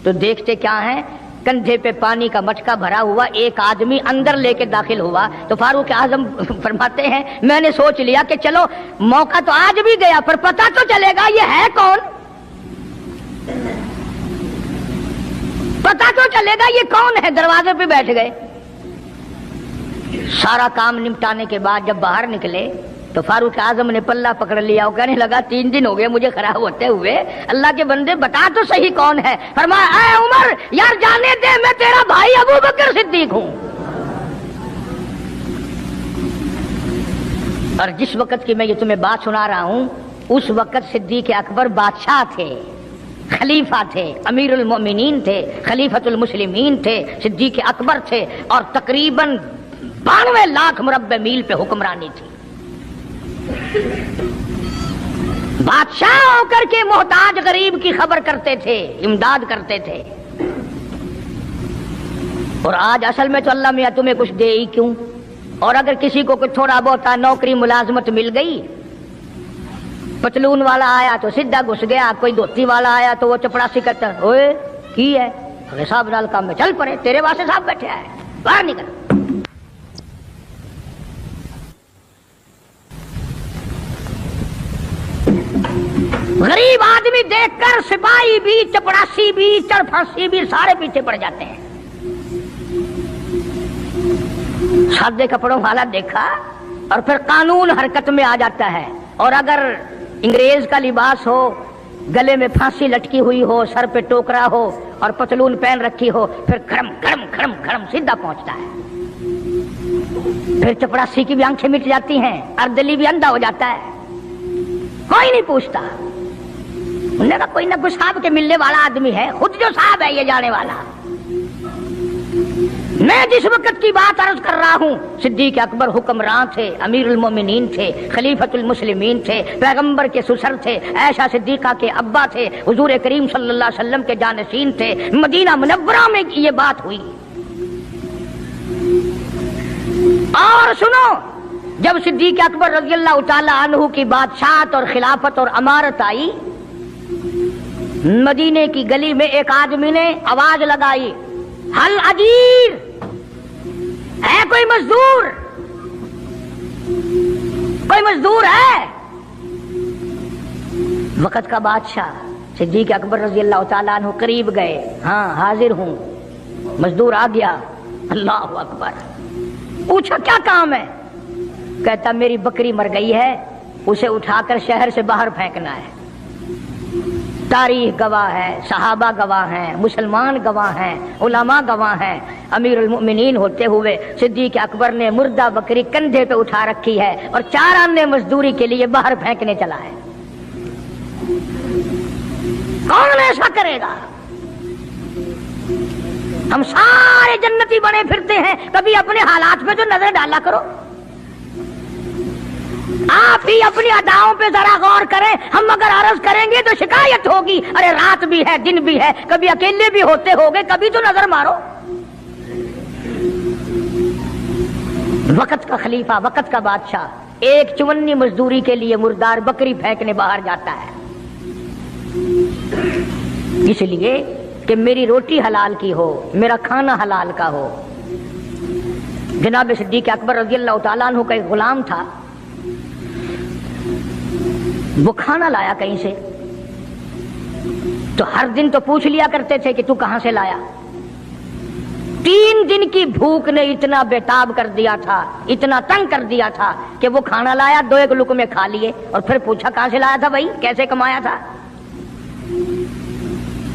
तो देखते क्या है, कंधे पे पानी का मटका भरा हुआ एक आदमी अंदर लेके दाखिल हुआ। तो फारूक आजम फरमाते हैं, मैंने सोच लिया कि चलो मौका तो आज भी गया, पर पता तो चलेगा ये है कौन, पता तो चलेगा ये कौन है। दरवाजे पे बैठ गए। सारा काम निपटाने के बाद जब बाहर निकले तो फारूक आजम ने पल्ला पकड़ लिया। वो कहने लगा, 3 दिन हो गए मुझे खराब होते हुए, अल्लाह के बंदे बता तो सही कौन है। फरमाया, ऐ उमर यार जाने दे, मैं तेरा भाई अबू बकर सिद्दीक हूं। और जिस वक्त की मैं ये तुम्हें बात सुना रहा हूं, उस वक्त सिद्दीक अकबर बादशाह थे, खलीफा थे, अमीरुल मोमिनीन थे, खलीफतुल मुस्लिमीन थे, सिद्दीक अकबर थे, और तकरीबन 92 लाख मुरब्बे मील पे हुक्मरानी थी। बादशाह होकर के मोहताज गरीब की खबर करते थे, इमदाद करते थे। और आज असल में तो अल्लाह मियां तुम्हें कुछ दे ही क्यों। और अगर किसी को कुछ थोड़ा बहुत नौकरी मुलाजमत मिल गई, पतलून वाला आया तो सीधा घुस गया, कोई धोती वाला आया तो वो चपड़ासी कहता, ओए की है, अरे साहब नाल काम में चल पड़े, तेरे वास्ते साहब बैठे है, बाहर निकल। गरीब आदमी देखकर सिपाही भी, चपड़ासी भी, चरफांसी भी सारे पीछे पड़ जाते हैं। सादे कपड़ों वाला देखा और फिर कानून हरकत में आ जाता है। और अगर انگریز کا لباس ہو، گلے میں پھانسی لٹکی ہوئی ہو، سر پہ ٹوکرا ہو اور پتلون پہن رکھی ہو، پھر کھڑم کھڑم کھڑم کھڑم سیدھا پہنچتا ہے. پھر چپڑاسی کی بھی آنکھیں مٹ جاتی ہیں، اردلی بھی اندھا ہو جاتا ہے، کوئی نہیں پوچھتا. انہوں نے کہا کوئی نہ کوئی صاحب کے ملنے والا آدمی ہے، خود جو صاحب ہے یہ جانے والا. میں جس وقت کی بات عرض کر رہا ہوں، صدیق اکبر حکمران تھے، امیر المومنین تھے، خلیفۃ المسلمین تھے، پیغمبر کے سسر تھے، عائشہ صدیقہ کے ابا تھے، حضور کریم صلی اللہ علیہ وسلم کے جانشین تھے. مدینہ منورہ میں یہ بات ہوئی. اور سنو، جب صدیق اکبر رضی اللہ تعالی عنہ کی بادشاہت اور خلافت اور امارت آئی، مدینے کی گلی میں ایک آدمی نے آواز لگائی، حل اجیر ہے کوئی مزدور؟ کوئی مزدور ہے؟ وقت کا بادشاہ صدیق اکبر رضی اللہ تعالیٰ عنہ قریب گئے. ہاں حاضر ہوں. مزدور آ گیا. اللہ اکبر. پوچھا کیا کام ہے؟ کہتا میری بکری مر گئی ہے، اسے اٹھا کر شہر سے باہر پھینکنا ہے. تاریخ گواہ ہے، صحابہ گواہ ہیں، مسلمان گواہ ہیں، علماء گواہ ہیں. امیر المؤمنین ہوتے ہوئے صدیق اکبر نے مردہ بکری کندھے پہ اٹھا رکھی ہے اور 4 آنے مزدوری کے لیے باہر پھینکنے چلا ہے. کون ایسا کرے گا؟ ہم سارے جنتی بنے پھرتے ہیں، کبھی اپنے حالات پہ تو نظر ڈالا کرو. آپ ہی اپنی اداؤں پہ ذرا غور کریں. ہم اگر عرض کریں گے تو شکایت ہوگی، ارے رات بھی ہے دن بھی ہے، کبھی اکیلے بھی ہوتے ہوگے، کبھی تو نظر مارو. وقت کا خلیفہ، وقت کا بادشاہ ایک چونی مزدوری کے لیے مردار بکری پھینکنے باہر جاتا ہے، اس لیے کہ میری روٹی حلال کی ہو، میرا کھانا حلال کا ہو. جناب صدیق اکبر رضی اللہ تعالیٰ عنہ کا ایک غلام تھا، وہ کھانا لایا کہیں سے، تو ہر دن تو پوچھ لیا کرتے تھے کہ تو کہاں سے لایا. 3 دن کی بھوک نے اتنا بےتاب کر دیا تھا، اتنا تنگ کر دیا تھا کہ وہ کھانا لایا، 2 لقمے کھا لیے اور پھر پوچھا کہاں سے لایا تھا بھائی، کیسے کمایا تھا؟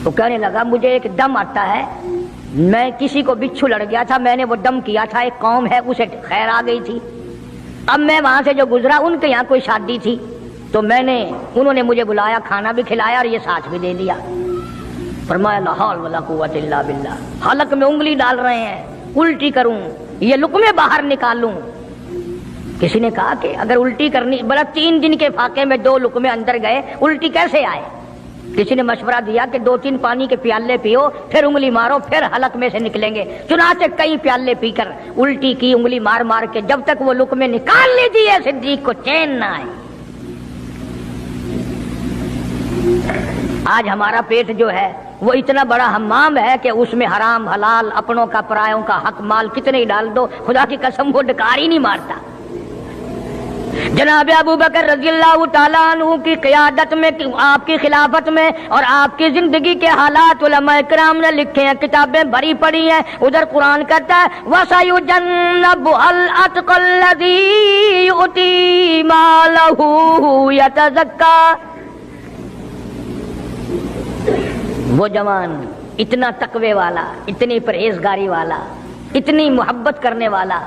تو کہنے لگا مجھے ایک دم آتا ہے، میں کسی کو بچھو لڑ گیا تھا، میں نے وہ دم کیا تھا، ایک قوم ہے اسے خیر آ گئی تھی. اب میں وہاں سے جو گزرا ان کے یہاں کوئی شادی تھی، تو انہوں نے مجھے بلایا، کھانا بھی کھلایا اور یہ ساتھ بھی دے دیا. فرمایا لا حول ولا قوت الا باللہ. حلق میں انگلی ڈال رہے ہیں، الٹی کروں، یہ لقمے باہر نکالوں. کسی نے کہا کہ اگر الٹی کرنی، بڑا 3 دن کے فاقے میں 2 لقمے اندر گئے، الٹی کیسے آئے؟ کسی نے مشورہ دیا کہ 2-3 پانی کے پیالے پیو، پھر انگلی مارو، پھر حلق میں سے نکلیں گے. چنانچہ کئی پیالے پی کر الٹی کی، انگلی مار مار کے، جب تک وہ لقمے نکال لیجیے صدیق کو چین نہ آئے. آج ہمارا پیٹ جو ہے وہ اتنا بڑا حمام ہے کہ اس میں حرام حلال، اپنوں کا پرایوں کا حق مال کتنے ہی ڈال دو، خدا کی قسم وہ ڈکار ہی نہیں مارتا. جناب ابو بکر رضی اللہ تعالیٰ عنہ کی قیادت میں، آپ کی خلافت میں اور آپ کی زندگی کے حالات علماء کرام نے لکھے ہیں، کتابیں بھری پڑی ہیں. ادھر قرآن کہتا ہے وَسَيُجَنَّبُهَا الْأَتْقَى الَّذِي يُؤْتِي مَالَهُ يَتَزَكَّىٰ. وہ جوان اتنا تقوی والا، اتنی پرہیزگاری والا، اتنی محبت کرنے والا،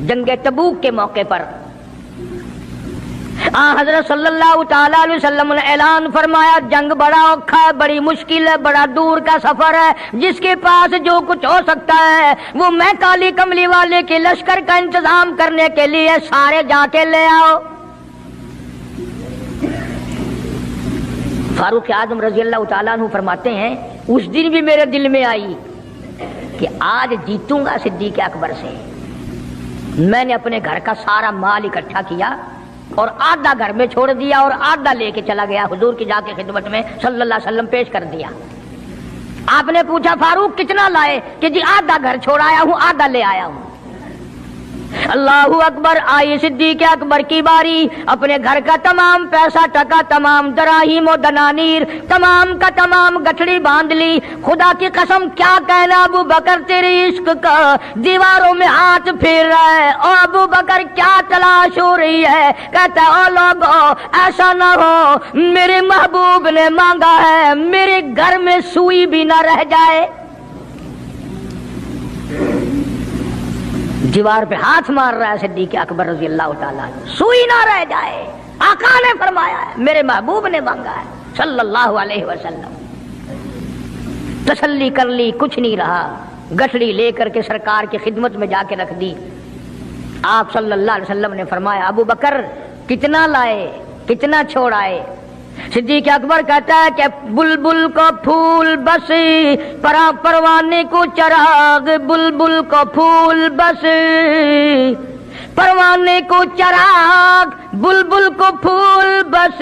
جنگ تبوک کے موقع پر حضرت صلی اللہ تعالی علیہ وسلم نے اعلان فرمایا جنگ بڑا اوکھا ہے، بڑی مشکل ہے، بڑا دور کا سفر ہے، جس کے پاس جو کچھ ہو سکتا ہے وہ میں کالی کملی والے کے لشکر کا انتظام کرنے کے لیے سارے جا کے لے آؤ. فاروق اعظم رضی اللہ تعالیٰ عنہ فرماتے ہیں اس دن بھی میرے دل میں آئی کہ آج جیتوں گا صدیق اکبر سے. میں نے اپنے گھر کا سارا مال اکٹھا کیا اور آدھا گھر میں چھوڑ دیا اور آدھا لے کے چلا گیا حضور کی جا کے خدمت میں صلی اللہ علیہ وسلم پیش کر دیا. آپ نے پوچھا فاروق کتنا لائے؟ کہ جی آدھا گھر چھوڑ آیا ہوں، آدھا لے آیا ہوں. अल्लाहू अकबर। आई सिद्दीक़ अकबर की बारी। अपने घर का तमाम पैसा टका, तमाम दराहिम और दनानीर, तमाम का तमाम गठड़ी बांध ली। खुदा की कसम क्या कहना अबू बकर, तेरे इश्क का दीवारों में हाथ फेर रहा है। और अबू बकर क्या तलाश हो रही है? कहता है ओ लोगों, ऐसा ना हो मेरे महबूब ने मांगा है मेरे घर में सुई भी ना रह जाए। दीवार पे हाथ मार रहा है सिद्दीक़ अकबर रज़ी अल्लाह ताला, सुई ना रह जाए। आका ने फरमाया है, मेरे महबूब ने मांगा है सल्लल्लाहु अलैहि वसल्लम। तसल्ली कर ली, कुछ नहीं रहा। गठड़ी लेकर के सरकार की खिदमत में जाके रख दी। आप सल्लल्लाहु अलैहि वसल्लम ने फरमाया, अबू बकर कितना लाए, कितना छोड़ आए? सिद्दीक़ अकबर कहता है कि बुलबुल को फूल बस, परवाने को चराग, बुलबुल को फूल बस, परवाने को चराग, बुलबुल को फूल बस,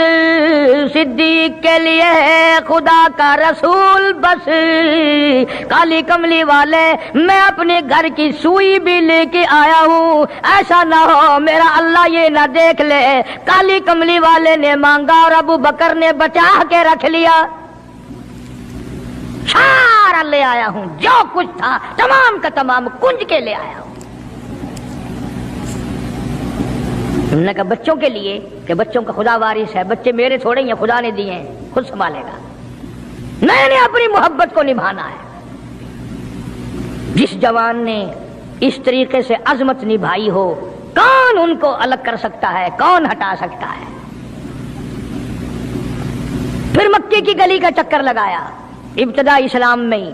सिद्दीक के लिए खुदा का रसूल बस। काली कमली वाले, मैं अपने घर की सुई भी लेके आया हूँ, ऐसा ना हो मेरा अल्लाह ये ना देख ले। काली कमली वाले ने मांगा और अबू बकर ने बचा के रख लिया। सारा ले आया हूँ, जो कुछ था तमाम का तमाम कुंज के ले आया हूँ। उन्होंने कहा बच्चों के लिए, कि बच्चों का खुदा वारिस है, बच्चे मेरे थोड़े ही खुदा ने दिए हैं, खुद संभालेगा। मैंने अपनी मोहब्बत को निभाना है। जिस जवान ने इस तरीके से अजमत निभाई हो, कौन उनको अलग कर सकता है, कौन हटा सकता है? फिर मक्के की गली का चक्कर लगाया। इब्तदा इस्लाम में ही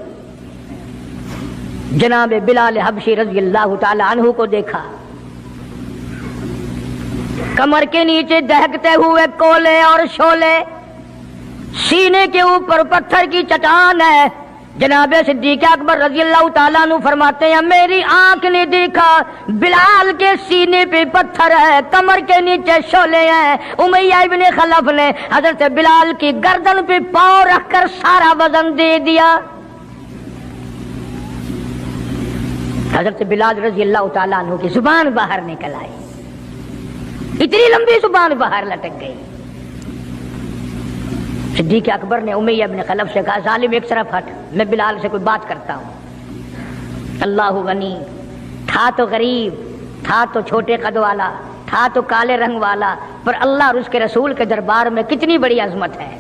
जनाब बिलाल हबशी रज़ी अल्लाह ताला अन्हु को देखा। कमर के नीचे दहकते हुए कोले और शोले, सीने के ऊपर पत्थर की चट्टान है। जनाब सिद्दीक़ अकबर रज़ी अल्लाह ताला अन्हु फरमाते हैं, मेरी आंख ने देखा बिलाल के सीने पे पत्थर है, कमर के नीचे शोले हैं। उमैया इब्ने खलफ ने हजरत बिलाल की गर्दन पे पांव रखकर सारा वजन दे दिया। हजरत बिलाल रज़ी अल्लाह ताला अन्हु की जुबान बाहर निकल आई, इतनी लंबी जुबान बाहर लटक गई। सिद्दीक़ अकबर ने उमैया इब्ने खलफ से कहा, जालिम एक तरफ हट, मैं बिलाल से कोई बात करता हूँ। अल्लाहु गनी, था तो गरीब, था तो छोटे कद वाला, था तो काले रंग वाला, पर अल्लाह और उसके रसूल के दरबार में कितनी बड़ी अजमत है।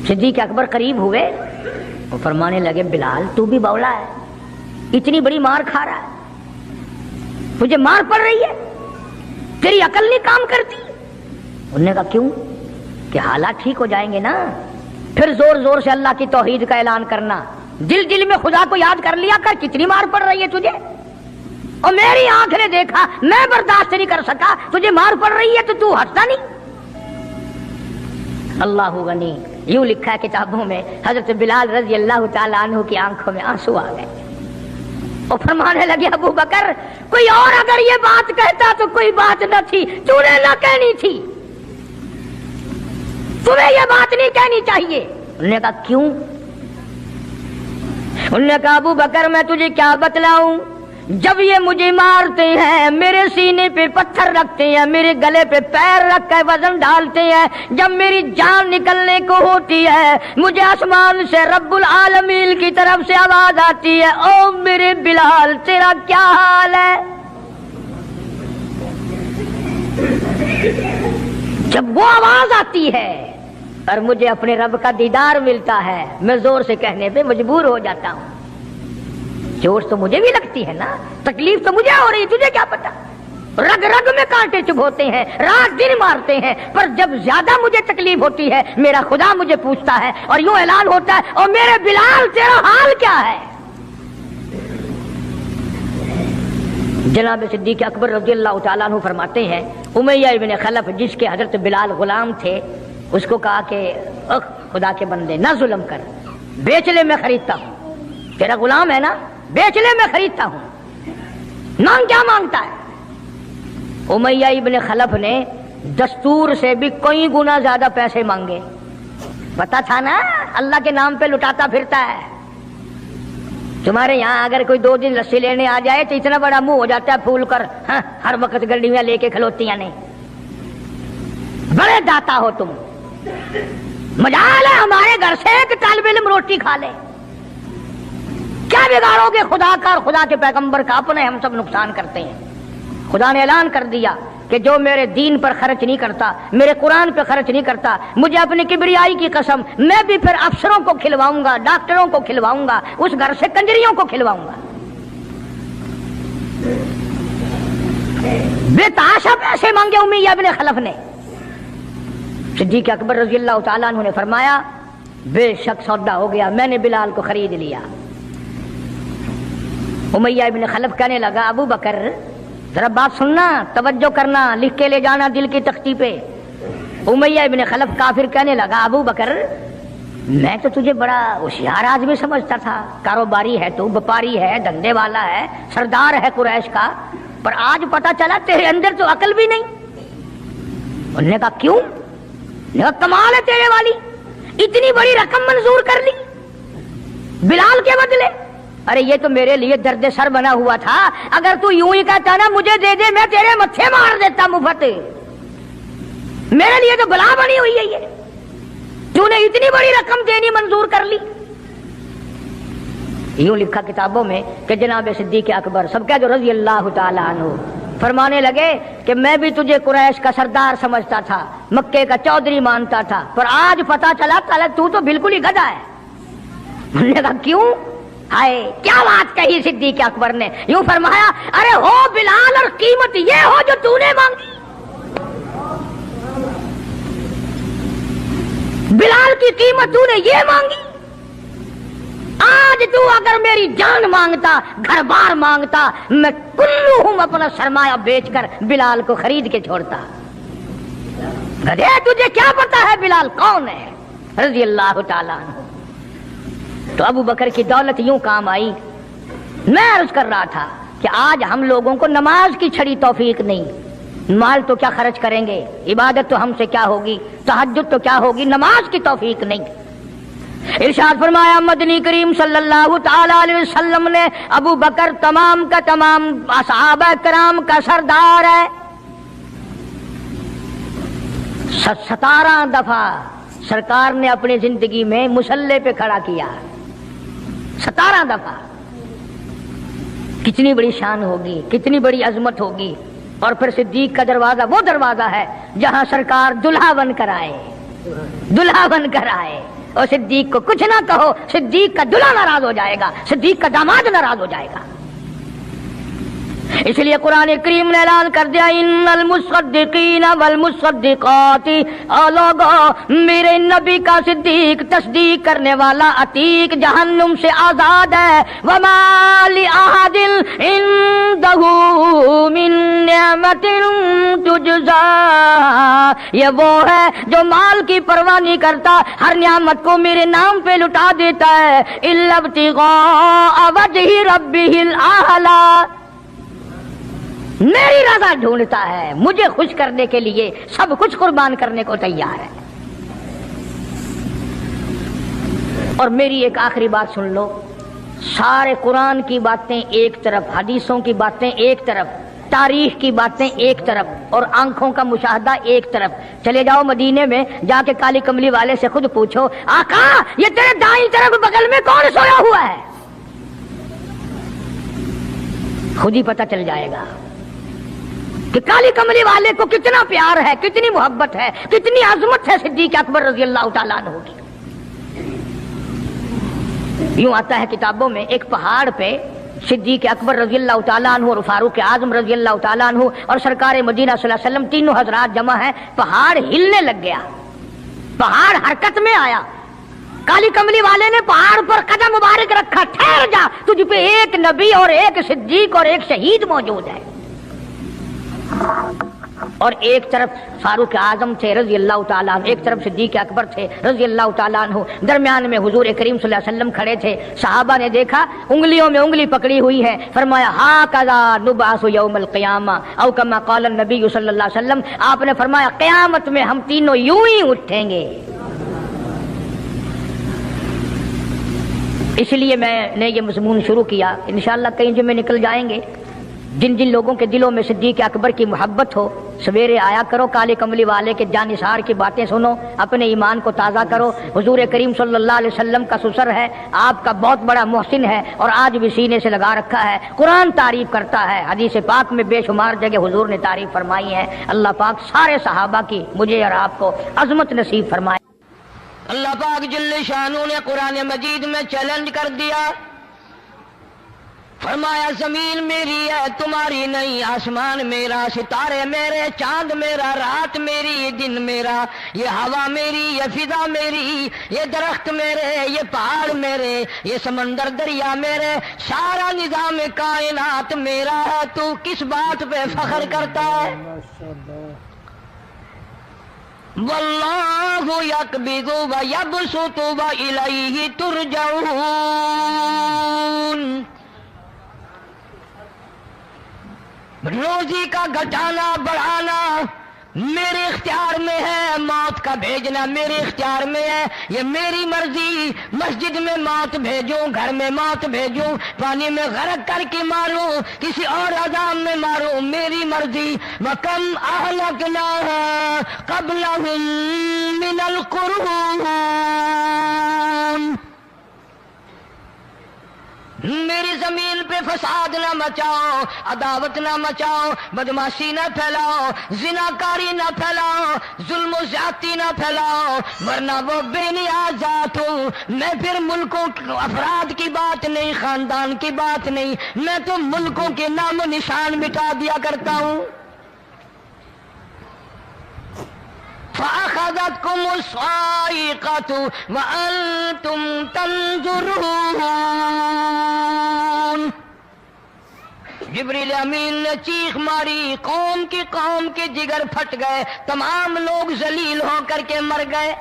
सिद्दीक़ अकबर करीब हुए और फरमाने लगे, बिलाल तू भी बौला है, इतनी बड़ी मार खा रहा है, तुझे मार पड़ रही है, तेरी अकल नहीं काम करती। उन्होंने कहा क्यों? कि हालात ठीक हो जाएंगे ना, फिर जोर जोर से अल्लाह की तौहीद का ऐलान करना, दिल दिल में खुदा को याद कर लिया कर, कितनी मार पड़ रही है तुझे। और मेरी आंख ने देखा, मैं बर्दाश्त नहीं कर सका, तुझे मार पड़ रही है तो तू हंसता नहीं। अल्लाहु गनी, यूं लिखा है किताबों में, हजरत बिलाल रज़ी अल्लाह ताला अन्हु की आंखों में आंसू आ गए और फरमाने लगे, अबू बकर कोई और अगर ये बात कहता तो कोई बात न थी, तूने न कहनी थी, तुम्हें ये बात नहीं कहनी चाहिए। उन्होंने कहा क्यों? उन्होंने कहा अबू बकर मैं तुझे क्या बतलाऊं, जब ये मुझे मारते हैं, मेरे सीने पे पत्थर रखते हैं, मेरे गले पे पैर रख कर वजन डालते हैं, जब मेरी जान निकलने को होती है, मुझे आसमान से रब्बुल आलमीन की तरफ से आवाज आती है, ओ मेरे बिलाल तेरा क्या हाल है। जब वो आवाज आती है और मुझे अपने रब का दीदार मिलता है, मैं जोर से कहने पे मजबूर हो जाता हूँ। जोश तो मुझे भी लगती है ना, तकलीफ तो मुझे हो रही, तुझे क्या पता। रग रग में कांटे चुभोते हैं, रात दिन मारते हैं, पर जब ज्यादा मुझे तकलीफ होती है, मेरा खुदा मुझे पूछता है और यूं ऐलान होता है, और मेरे बिलाल तेरा हाल क्या है। जनाब सिद्दीक़ अकबर रज़ियल्लाहु ताला अन्हु फरमाते हैं, उमैया इब्ने खलफ जिसके हजरत बिलाल गुलाम थे, उसको कहा कि खुदा के बंदे ना जुल्म कर, बेच ले मैं खरीदता हूँ, तेरा गुलाम है ना, बेच ले मैं खरीदता हूँ, मांग क्या मांगता है। उमैया इब्ने खलफ ने दस्तूर से भी कई गुना ज्यादा पैसे मांगे, पता था ना अल्लाह के नाम पे लुटाता फिरता है। तुम्हारे यहाँ अगर कोई 2 दिन लस्सी लेने आ जाए तो इतना बड़ा मुंह हो जाता है फूल कर, हाँ, हर वक्त गड्डियां लेके खलोतियां नहीं। बड़े दाता हो तुम। मजाल है हमारे घर से एक तालिब इल्म रोटी खा ले, क्या बिगाड़ोगे खुदा का और खुदा के पैगंबर का? अपने हम सब नुकसान करते हैं। खुदा ने ऐलान कर दिया कि जो मेरे दीन पर खर्च नहीं करता, मेरे कुरान पर खर्च नहीं करता, मुझे अपनी किबरियाई की कसम, मैं भी फिर अफसरों को खिलवाऊंगा, डॉक्टरों को खिलवाऊंगा, उस घर से कंजरियों को खिलवाऊंगा। बेताशा पैसे मांगे उमैया इब्न खलफ ने। सिद्दीक अकबर रज़ी अल्लाह तआला अन्हु ने फरमाया, बेशक सौदा हो गया, मैंने बिलाल को खरीद लिया। उमैया इब्न खलफ कहने लगा, अबू बकर जरा बात सुनना, तवज्जो करना, लिख के ले जाना दिल की तख्ती पे। उमैया इब्न खलफ काफिर कहने लगा, अबू बकर मैं तो तुझे बड़ा होशियार आदमी समझता था, कारोबारी है तू, व्यापारी है, धंधे वाला है, सरदार है कुरैश का, पर आज पता चला तेरे अंदर तो अकल भी नहीं। उन्होंने कहा क्यों? उन्होंने कहा कमाल है तेरे वाली, इतनी बड़ी रकम मंजूर कर ली बिलाल के बदले। अरे ये तो मेरे लिए दर्द सर बना हुआ था, अगर तू यूं ही कहता ना मुझे दे दे, मैं तेरे मत्थे मार देता मुफ्त। मेरे लिए तो बला बनी हुई है ये, तूने इतनी बड़ी रकम देनी मंजूर कर ली। यूं लिखा किताबों में कि जनाब सिद्दीक अकबर सब कह दो रज़ी अल्लाह तआला अन्हु फरमाने लगे कि मैं भी तुझे कुरैश का सरदार समझता था, मक्के का चौधरी मानता था, पर आज पता चला तू तो बिल्कुल ही गधा है। उन्होंने कहा क्यों? हाय क्या बात कही सिद्दीक अकबर ने। यूं फरमाया, अरे हो बिलाल और कीमत ये हो जो तूने मांगी। बिलाल की कीमत तूने ये मांगी। आज तू अगर मेरी जान मांगता, घर बार मांगता, मैं कुल्लू अपना सरमाया बेचकर बिलाल को खरीद के छोड़ता। गधे तुझे क्या पता है बिलाल कौन है? रज़ी अल्लाह तआला अन्हु। तो अबू बकर की दौलत यूं काम आई। मैं अर्ज कर रहा था कि आज हम लोगों को नमाज की छड़ी तौफीक नहीं, माल तो क्या खर्च करेंगे, इबादत तो हमसे क्या होगी, तहज्जुद तो क्या होगी, नमाज की तौफीक नहीं। इरशाद फरमाया मदनी करीम सल्लल्लाहु ताला अलैहि वसल्लम ने, अबू बकर तमाम का तमाम असहाबा कराम का सरदार है। 17 दफा सरकार ने अपनी जिंदगी में मुसल्ले पे खड़ा किया, 17 दफा। कितनी बड़ी शान होगी, कितनी बड़ी अजमत होगी। और फिर सिद्दीक का दरवाजा वो दरवाजा है जहां सरकार दुल्हा बन कर आए, दुल्हा बन कर आए। और सिद्दीक को कुछ ना कहो, सिद्दीक का दूल्हा नाराज हो जाएगा, सिद्दीक का दामाद नाराज हो जाएगा। इसलिए कुरान करीम ने ऐलान कर दिया, इन्नल मुसद्दिकीन वल मुसद्दिकाती, लोगों मेरे नबी का सिद्दीक तस्दीक करने वाला अतीक जहन्नुम से आजाद है। वमा लि अहदिन इंदहु मिन निअमतिन तुजज़ा, ये वो है जो माल की परवाह नहीं करता, हर नियामत को मेरे नाम पे लुटा देता है। इल्ला इब्तिगा वजहि रब्बिहिल आला, मेरी रज़ा ढूंढता है, मुझे खुश करने के लिए सब कुछ कुर्बान करने को तैयार है। और मेरी एक आखिरी बात सुन लो, सारे कुरान की बातें एक तरफ, हदीसों की बातें एक तरफ, तारीख की बातें एक तरफ और आंखों का मुशाहदा एक तरफ। चले जाओ मदीने में, जाके काली कमली वाले से खुद पूछो, आका ये तेरे दाईं तरफ बगल में कौन सोया हुआ है? खुद ही पता चल जाएगा कि काली कमली वाले को कितना प्यार है, कितनी मोहब्बत है, कितनी अजमत है सिद्दीक अकबर रज़ी अल्लाह तआला अन्हु की। यूं आता है किताबों में, एक पहाड़ पे सिद्दीक अकबर रज़ी अल्लाह तआला अन्हु और फारूक आज़म रज़ी अल्लाह तआला अन्हु और सरकार मदीना सल्लल्लाहु अलैहि वसल्लम तीनों हजरात जमा है। पहाड़ हिलने लग गया, पहाड़ हरकत में आया। काली कमली वाले ने पहाड़ पर कदम मुबारक रखा, ठहर जा, तुझ पे एक नबी और एक सिद्दीक और एक शहीद मौजूद है। और एक तरफ फारूक आजम थे रज़ी अल्लाह तआला, एक तरफ सिद्दीक अकबर थे रज़ी अल्लाह तआला अन्हु, दरमियान में हुजूर करीम सल्लल्लाहु अलैहि वसल्लम खड़े थे। सहाबा ने देखा उंगलियों में उंगली पकड़ी हुई है, फरमाया हाकज़ा नुबासु यौमल क़ियामा औ कमा क़ाल नबी सल्लल्लाहु अलैहि वसल्लम, आपने फरमाया क़यामत में हम तीनों यूं ही उठेंगे। इसलिए मैंने ये मजमून शुरू किया। इंशाअल्लाह कई जुम्मे निकल जाएंगे। जिन जिन लोगों के दिलों में सिद्दीक अकबर की मोहब्बत हो, सवेरे आया करो, काले कमली वाले के जानिसार की बातें सुनो, अपने ईमान को ताज़ा करो। हुजूर करीम सल्लल्लाहु अलैहि वसल्लम का ससुर है, आपका बहुत बड़ा मोहसिन है और आज भी सीने से लगा रखा है। कुरान तारीफ करता है, हदीस पाक में बेशुमार जगह हुजूर ने तारीफ फरमाई है। अल्लाह पाक सारे सहाबा की मुझे और आपको अजमत नसीब फरमाए। अल्लाह पाक जल्ले शानू ने कुरान मजीद में चैलेंज कर दिया, फरमाया जमीन मेरी है तुम्हारी नहीं, आसमान मेरा, सितारे मेरे, चांद मेरा, रात मेरी, दिन मेरा, ये हवा मेरी, ये फिजा मेरी, ये दरख्त मेरे, ये पहाड़ मेरे, ये समंदर दरिया मेरे, सारा निजाम कायनात मेरा है। तू किस बात पे फख्र करता है? वल्लाहु यक़बिज़ु व यबसुतु व इलैहि तुरजऊन। रोजी का घटाना बढ़ाना मेरे इख्तियार में है, मौत का भेजना मेरे इख्तियार में है, ये मेरी मर्जी। मस्जिद में मौत भेजूं, घर में मौत भेजूं, पानी में गरक करके मारूं, किसी और अज़ाब में मारूं, मेरी मर्जी। वकम अहलकना क़ब्लहुम मिनल क़ुरून, मेरी जमीन पे फसाद ना मचाओ, अदावत ना मचाओ, बदमाशी ना फैलाओ, जिनाकारी ना फैलाओ, जुल्म ज्यादती ना फैलाओ, वरना वो बेनियाज़ात हूँ मैं। फिर मुल्कों अफराद की बात नहीं, खानदान की बात नहीं, मैं तो मुल्कों के नामो निशान मिटा दिया करता हूँ। फ़अख़ज़तकुमु स्साइक़तु व अंतुम तंज़ुरून। जिब्रील अमीन ने चीख मारी, कौम के जिगर फट गए, तमाम लोग जलील होकर के मर गए।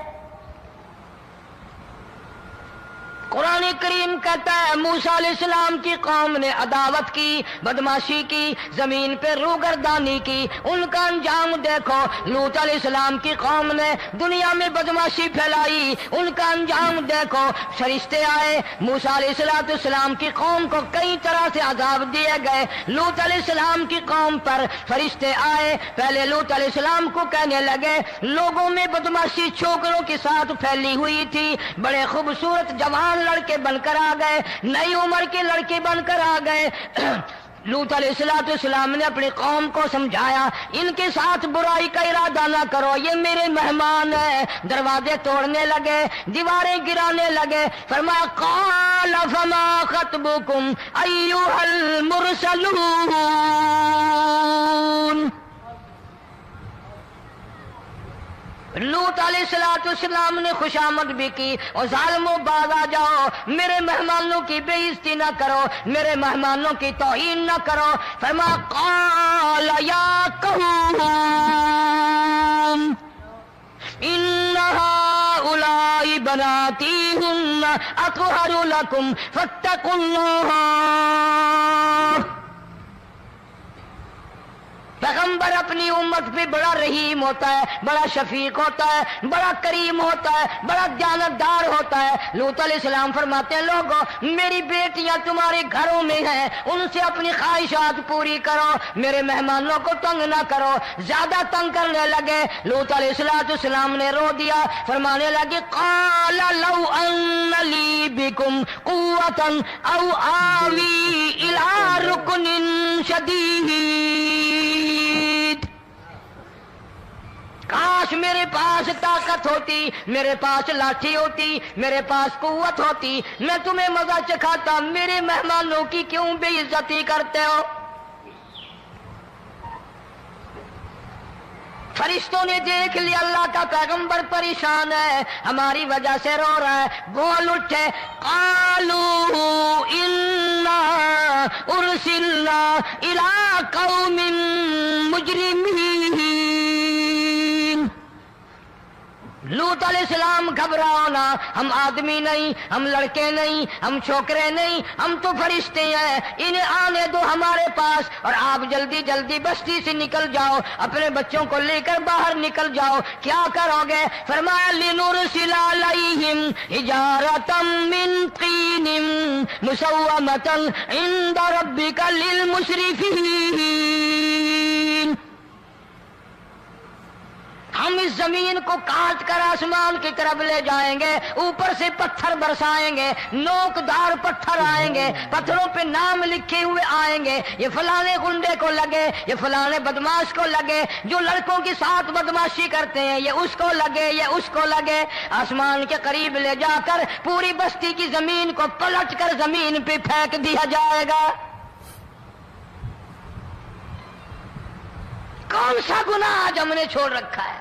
कुरान करीम कहता है मूसा अलैहिस्सलाम की कौम ने अदावत की, बदमाशी की, जमीन पे रूगर्दानी की, उनका अंजाम देखो। लूत अलैहिस्सलाम की कौम ने दुनिया में बदमाशी फैलाई, उनका अंजाम देखो। फरिश्ते आए, मूसा अलैहिस्सलाम की कौम को कई तरह से अजाब दिए गए। लूत अलैहिस्सलाम की कौम पर फरिश्ते आए, पहले लूत अलैहिस्सलाम को कहने लगे, लोगों में बदमाशी छोकरों के साथ फैली हुई थी, बड़े खूबसूरत जवान लड़के बनकर आ गए, नई उम्र के लड़के बनकर आ गए। लूत अलैहिस्सलाम ने अपनी कौम को समझाया, इनके साथ बुराई का इरादा ना करो, ये मेरे मेहमान हैं। दरवाजे तोड़ने लगे, दीवारें गिराने लगे। फरमाया क़ाल फमा ख़त्बुकुम अय्युहल मुरसलून। लूत अलैहिस्सलाम ने खुशामद भी की, और ज़ालिमों बाज आ जाओ, मेरे मेहमानों की बेइज्जती ना करो, मेरे मेहमानों की तौहीन ना करो। फरमाया क़ाल या कौम इन्ना हाउलाई बनाती हुन्ना अत्हरु लकुम फत्तकुल्लाह। पैगंबर अपनी उम्मत पे बड़ा रहीम होता है, बड़ा शफीक होता है, बड़ा करीम होता है, बड़ा दयानतदार होता है। लूत अलैहिस्सलाम फरमाते हैं, लोगों मेरी बेटियां तुम्हारे घरों में हैं, उनसे अपनी ख्वाहिशात पूरी करो, मेरे मेहमानों को तंग ना करो। ज्यादा तंग करने लगे, लूत अलैहिस्सलाम ने रो दिया, फरमाने लगे क़ाल लौ अन्न ली बिकुम क़ुव्वतन औ आवी इला रुकनिन शदीद। काश मेरे पास ताकत होती, मेरे पास लाठी होती, मेरे पास कुव्वत होती, मैं तुम्हें मजा चखाता। मेरे मेहमानों की क्यों बेइज्जती करते हो? फरिश्तों ने देख लिया अल्लाह का पैगंबर परेशान है, हमारी वजह से रो रहा है, बोल उठे कालू इन्ना उरसिलना इला कौमिन मुजरिमीन। لوط علیہ السلام گھبراؤ نہ، ہم آدمی نہیں، ہم لڑکے نہیں، ہم چھوکرے نہیں، ہم تو فرشتے ہیں، انہیں آنے دو ہمارے پاس، اور آپ جلدی جلدی بستی سے نکل جاؤ، اپنے بچوں کو لے کر باہر نکل جاؤ۔ کیا کرو گے؟ فرمایا لِنُرْسِلَ عَلَيْهِمْ حِجَارَةً مِّن طِينٍ مُّسَوَّمَةً عِندَ رَبِّكَ لِلْمُسْرِفِينَ۔ ہم اس زمین کو کاٹ کر آسمان کی طرف لے جائیں گے، اوپر سے پتھر برسائیں گے، نوکدار پتھر آئیں گے، پتھروں پہ نام لکھے ہوئے آئیں گے، یہ فلانے گنڈے کو لگے، یہ فلانے بدماش کو لگے، جو لڑکوں کے ساتھ بدماشی کرتے ہیں یہ اس کو لگے، یہ اس کو لگے۔ آسمان کے قریب لے جا کر پوری بستی کی زمین کو پلٹ کر زمین پہ پھینک دیا جائے گا۔ کون سا گناہ آج ہم نے چھوڑ رکھا ہے؟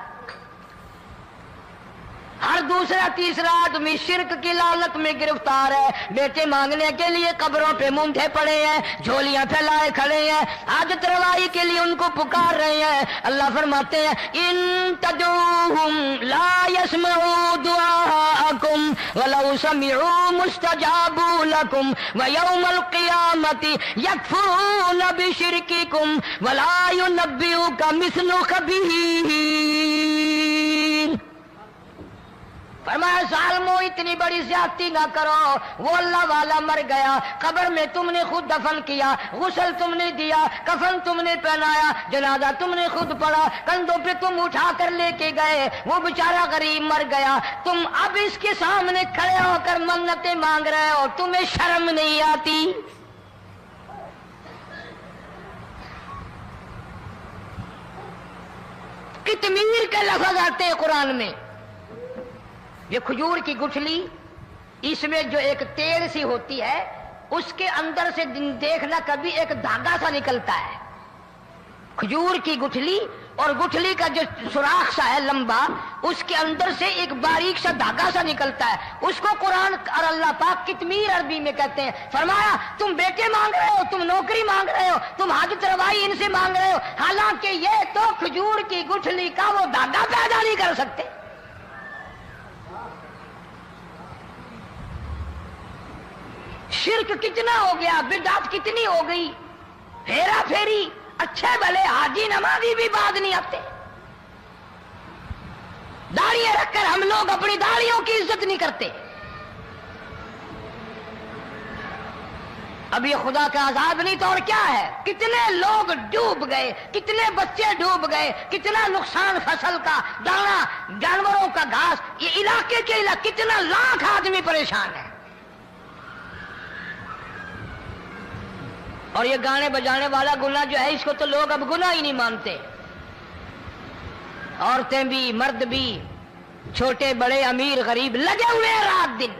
ہر دوسرا تیسرا آدمی شرک کی لعنت میں گرفتار ہے، بیٹے مانگنے کے لیے قبروں پہ مونڈھے پڑے ہیں، جھولیاں پھیلائے کھڑے ہیں، حاجت روائی کے لیے ان کو پکار رہے ہیں۔ اللہ فرماتے ہیں ان تدعوہم لا يسمعوا دعاءکم ولو سمعوا مستجابوا لکم ویوم القیامت یکفرون بشرککم ولا ینبئک مثل خبیر۔ فرمایا ظالمو اتنی بڑی زیادتی نہ کرو، وہ اللہ والا مر گیا، قبر میں تم نے خود دفن کیا، غسل تم نے دیا، کفن تم نے پہنایا، جنازہ تم نے خود پڑھا، کندھوں پہ تم اٹھا کر لے کے گئے، وہ بیچارہ غریب مر گیا، تم اب اس کے سامنے کھڑے ہو کر منتیں مانگ رہے ہو، تمہیں شرم نہیں آتی؟ قطمیر کے لفظ آتے ہیں قرآن میں۔ یہ کھجور کی گٹھلی، اس میں جو ایک تیل سی ہوتی ہے، اس کے اندر سے دیکھنا کبھی ایک دھاگا سا نکلتا ہے۔ کھجور کی گٹھلی اور گٹھلی کا جو سوراخ سا ہے لمبا، اس کے اندر سے ایک باریک سا دھاگا سا نکلتا ہے، اس کو قرآن اور اللہ پاک قطمیر عربی میں کہتے ہیں۔ فرمایا تم بیٹے مانگ رہے ہو، تم نوکری مانگ رہے ہو، تم حاجت روائی ان سے مانگ رہے ہو، حالانکہ یہ تو کھجور کی گٹھلی کا وہ دھاگا پیدا نہیں کر سکتے۔ شرک کتنا ہو گیا، بدعت کتنی ہو گئی، ہیرا پھیری، اچھے بھلے حاجی نمازی بھی بعد نہیں آتے۔ داڑھیاں رکھ کر ہم لوگ اپنی داڑھیوں کی عزت نہیں کرتے۔ اب یہ خدا کا عذاب نہیں تو اور کیا ہے؟ کتنے لوگ ڈوب گئے، کتنے بچے ڈوب گئے، کتنا نقصان فصل کا، دانا، جانوروں کا گھاس، یہ علاقے کے علاقے کتنا لاکھ آدمی پریشان ہے۔ اور یہ گانے بجانے والا گناہ جو ہے، اس کو تو لوگ اب گناہ ہی نہیں مانتے۔ عورتیں بھی، مرد بھی، چھوٹے بڑے، امیر غریب لگے ہوئے ہیں رات دن۔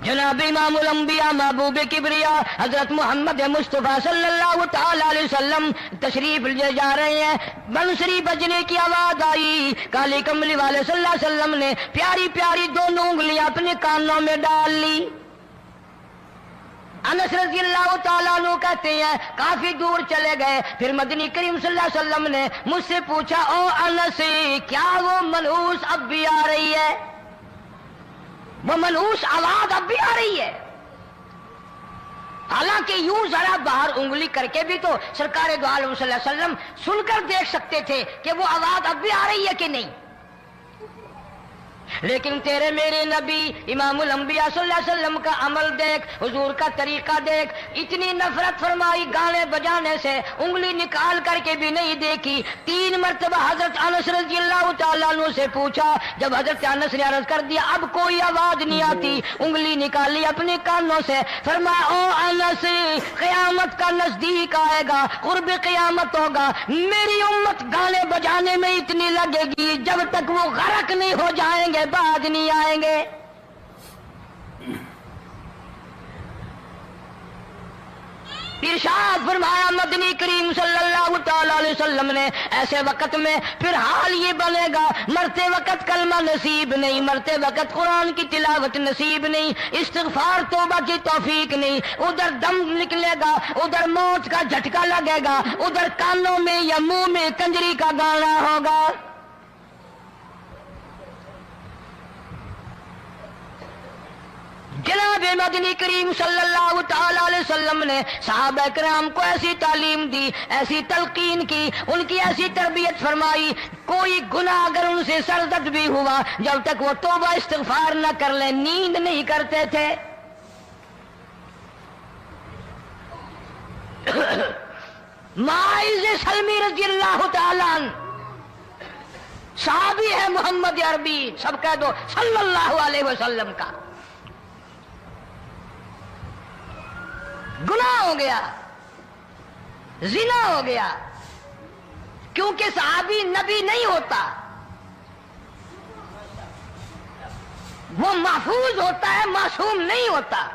جناب امام الانبیاء محبوب کبریا حضرت محمد مصطفیٰ صلی اللہ تعالی علیہ وسلم تشریف لے جا رہے ہیں، بنسری بجنے کی آواز آئی، کالی کملی والے صلی اللہ علیہ وسلم نے پیاری پیاری دونوں انگلیاں اپنے کانوں میں ڈال لی۔ انس رضی اللہ تعالیٰ عنہ کہتے ہیں کافی دور چلے گئے، پھر مدنی کریم صلی اللہ علیہ وسلم نے مجھ سے پوچھا او انس کیا وہ منحوس اب بھی آ رہی ہے؟ وہ منحوس آواز اب بھی آ رہی ہے؟ حالانکہ یوں ذرا باہر انگلی کر کے بھی تو سرکار دو عالم صلی اللہ علیہ وسلم سن کر دیکھ سکتے تھے کہ وہ آواز اب بھی آ رہی ہے کہ نہیں۔ لیکن تیرے میرے نبی امام الانبیاء صلی اللہ علیہ وسلم کا عمل دیکھ، حضور کا طریقہ دیکھ، اتنی نفرت فرمائی گانے بجانے سے، انگلی نکال کر کے بھی نہیں دیکھی۔ 3 مرتبہ حضرت انس رضی اللہ تعالیٰ عنہ سے پوچھا، جب حضرت انس نے عرض کر دیا اب کوئی آواز نہیں آتی، انگلی نکالی اپنے کانوں سے، فرمایا او انس قیامت کا نزدیک آئے گا، قرب قیامت ہوگا، میری امت گانے بجانے میں اتنی لگے گی جب تک وہ غرق نہیں ہو جائیں گے بعد نہیں آئیں گے۔ ارشاد فرمایا مدنی کریم صلی اللہ تعالی علیہ وسلم نے ایسے وقت میں پھر حال یہ بنے گا، مرتے وقت کلمہ نصیب نہیں، مرتے وقت قرآن کی تلاوت نصیب نہیں، استغفار توبہ کی توفیق نہیں، ادھر دم نکلے گا، ادھر موت کا جھٹکا لگے گا، ادھر کانوں میں یا منہ میں کنجری کا گانا ہوگا۔ مدنی کریم صلی اللہ تعالی علیہ وسلم نے صحابہ کرام کو ایسی تعلیم دی، ایسی تلقین کی، ان کی ایسی تربیت فرمائی، کوئی گناہ اگر ان سے سرزد بھی ہوا، جب تک وہ توبہ استغفار نہ کر لیں نیند نہیں کرتے تھے۔ معاذ سلمی رضی اللہ تعالیٰ عنہ صحابی ہے محمد عربی، سب کہہ دو صلی اللہ علیہ وسلم کا۔ گناہ ہو گیا، زنا ہو گیا، کیونکہ صحابی نبی نہیں ہوتا، وہ محفوظ ہوتا ہے، معصوم نہیں ہوتا۔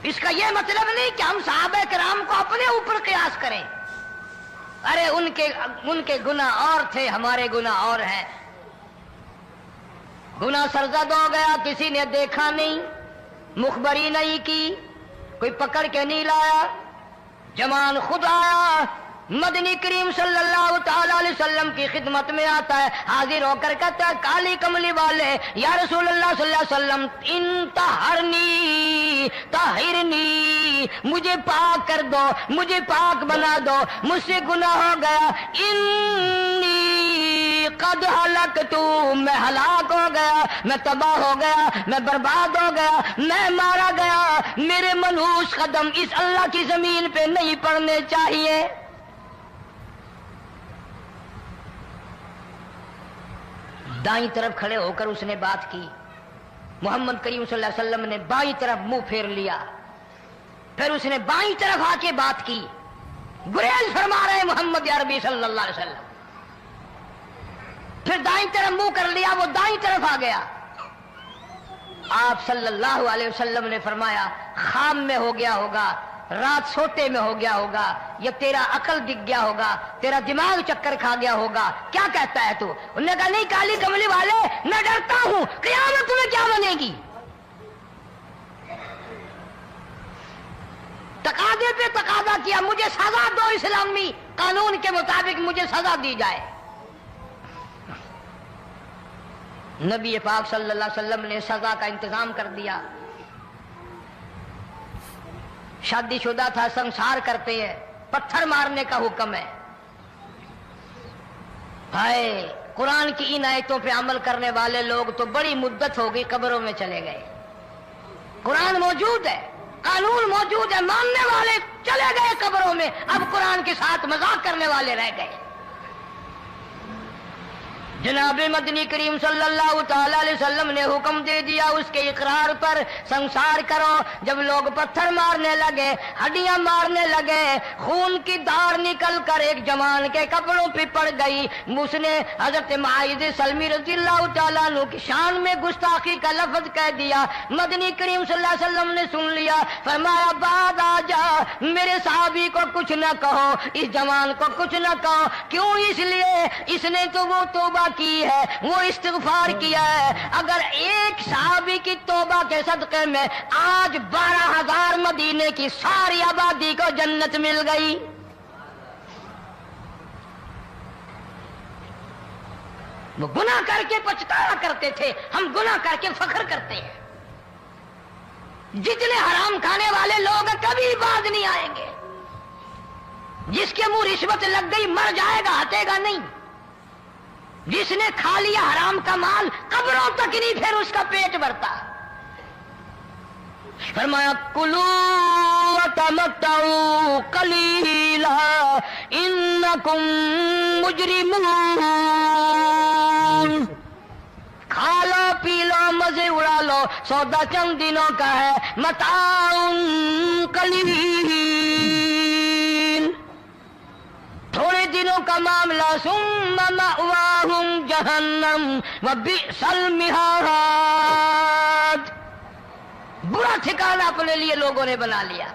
اس کا یہ مطلب نہیں کہ ہم صحابہ کرام کو اپنے اوپر قیاس کریں، ارے ان کے گناہ اور تھے، ہمارے گناہ اور ہیں۔ گناہ سرزد ہو گیا، کسی نے دیکھا نہیں، مخبری نہیں کی، کوئی پکڑ کے نہیں لایا، جوان خود آیا، مدنی کریم صلی اللہ تعالی علیہ وسلم کی خدمت میں آتا ہے، حاضر ہو کر کہتا ہے کالی کملی والے یا رسول اللہ صلی اللہ علیہ وسلم انطہرنی طہرنی، مجھے پاک کر دو، مجھے پاک بنا دو، مجھ سے گناہ ہو گیا، انی قد ہلکت، میں ہلاک ہو گیا، میں تباہ ہو گیا، میں برباد ہو گیا، میں مارا گیا، میرے منحوس قدم اس اللہ کی زمین پہ نہیں پڑنے چاہیے۔ دائیں طرف کھڑے ہو کر اس نے بات کی، محمد کریم صلی اللہ علیہ وسلم نے بائیں طرف منہ پھیر لیا، پھر اس نے بائیں طرف آ کے بات کی، گریز فرما رہے محمد عربی صلی اللہ علیہ وسلم، پھر دائیں طرف منہ کر لیا، وہ دائیں طرف آ گیا۔ آپ صلی اللہ علیہ وسلم نے فرمایا خام میں ہو گیا ہوگا، رات سوتے میں ہو گیا ہوگا، یا تیرا عقل دکھ گیا ہوگا، تیرا دماغ چکر کھا گیا ہوگا، کیا کہتا ہے تو؟ انہوں نے کہا نہیں کالی کملی والے، میں ڈرتا ہوں قیامت میں کیا بنے گی۔ تقاضے پہ تقاضا کیا، مجھے سزا دو، اسلامی قانون کے مطابق مجھے سزا دی جائے۔ نبی پاک صلی اللہ علیہ وسلم نے سزا کا انتظام کر دیا۔ شادی شدہ تھا، سنسار کرتے ہیں، پتھر مارنے کا حکم ہے۔ ہائے، قرآن کی ان آیتوں پہ عمل کرنے والے لوگ تو بڑی مدت ہو گئی قبروں میں چلے گئے۔ قرآن موجود ہے، قانون موجود ہے، ماننے والے چلے گئے قبروں میں، اب قرآن کے ساتھ مذاق کرنے والے رہ گئے۔ جناب مدنی کریم صلی اللہ تعالی علیہ وسلم نے حکم دے دیا اس کے اقرار پر سنسار کرو۔ جب لوگ پتھر مارنے لگے، ہڈیاں مارنے لگے، خون کی دھار نکل کر ایک جوان کے کپڑوں پہ پڑ گئی، اس نے حضرت معاذ سلمی رضی اللہ تعالیٰ عنہ کی شان میں گستاخی کا لفظ کہہ دیا۔ مدنی کریم صلی اللہ علیہ وسلم نے سن لیا، فرمایا بعد آ جا، میرے صحابی کو کچھ نہ کہو، اس جوان کو کچھ نہ کہو۔ کیوں؟ اس لیے اس نے تو وہ توبہ کی ہے، وہ استغفار کیا ہے۔ اگر ایک صحابی کی توبہ کے صدقے میں آج 12,000 مدینے کی ساری آبادی کو جنت مل گئی۔ وہ گناہ کر کے پچھتایا کرتے تھے، ہم گناہ کر کے فخر کرتے ہیں۔ جتنے حرام کھانے والے لوگ کبھی باز نہیں آئیں گے۔ جس کے منہ رشوت لگ گئی مر جائے گا، ہٹے گا نہیں۔ جس نے کھا لیا حرام کا مال قبروں تک نہیں پھر اس کا پیٹ بھرتا۔ فرمایا کلوا وتمتعوا قلیلا انکم مجرمون، کھا لو پی لو مزے اڑا لو، سودا چند دنوں کا ہے، متاع قلیل، تھوڑے دنوں کا معاملہ، ثم مأواہم جہنم وبئس المہاد، برا ٹھکانہ اپنے لیے لوگوں نے بنا لیا۔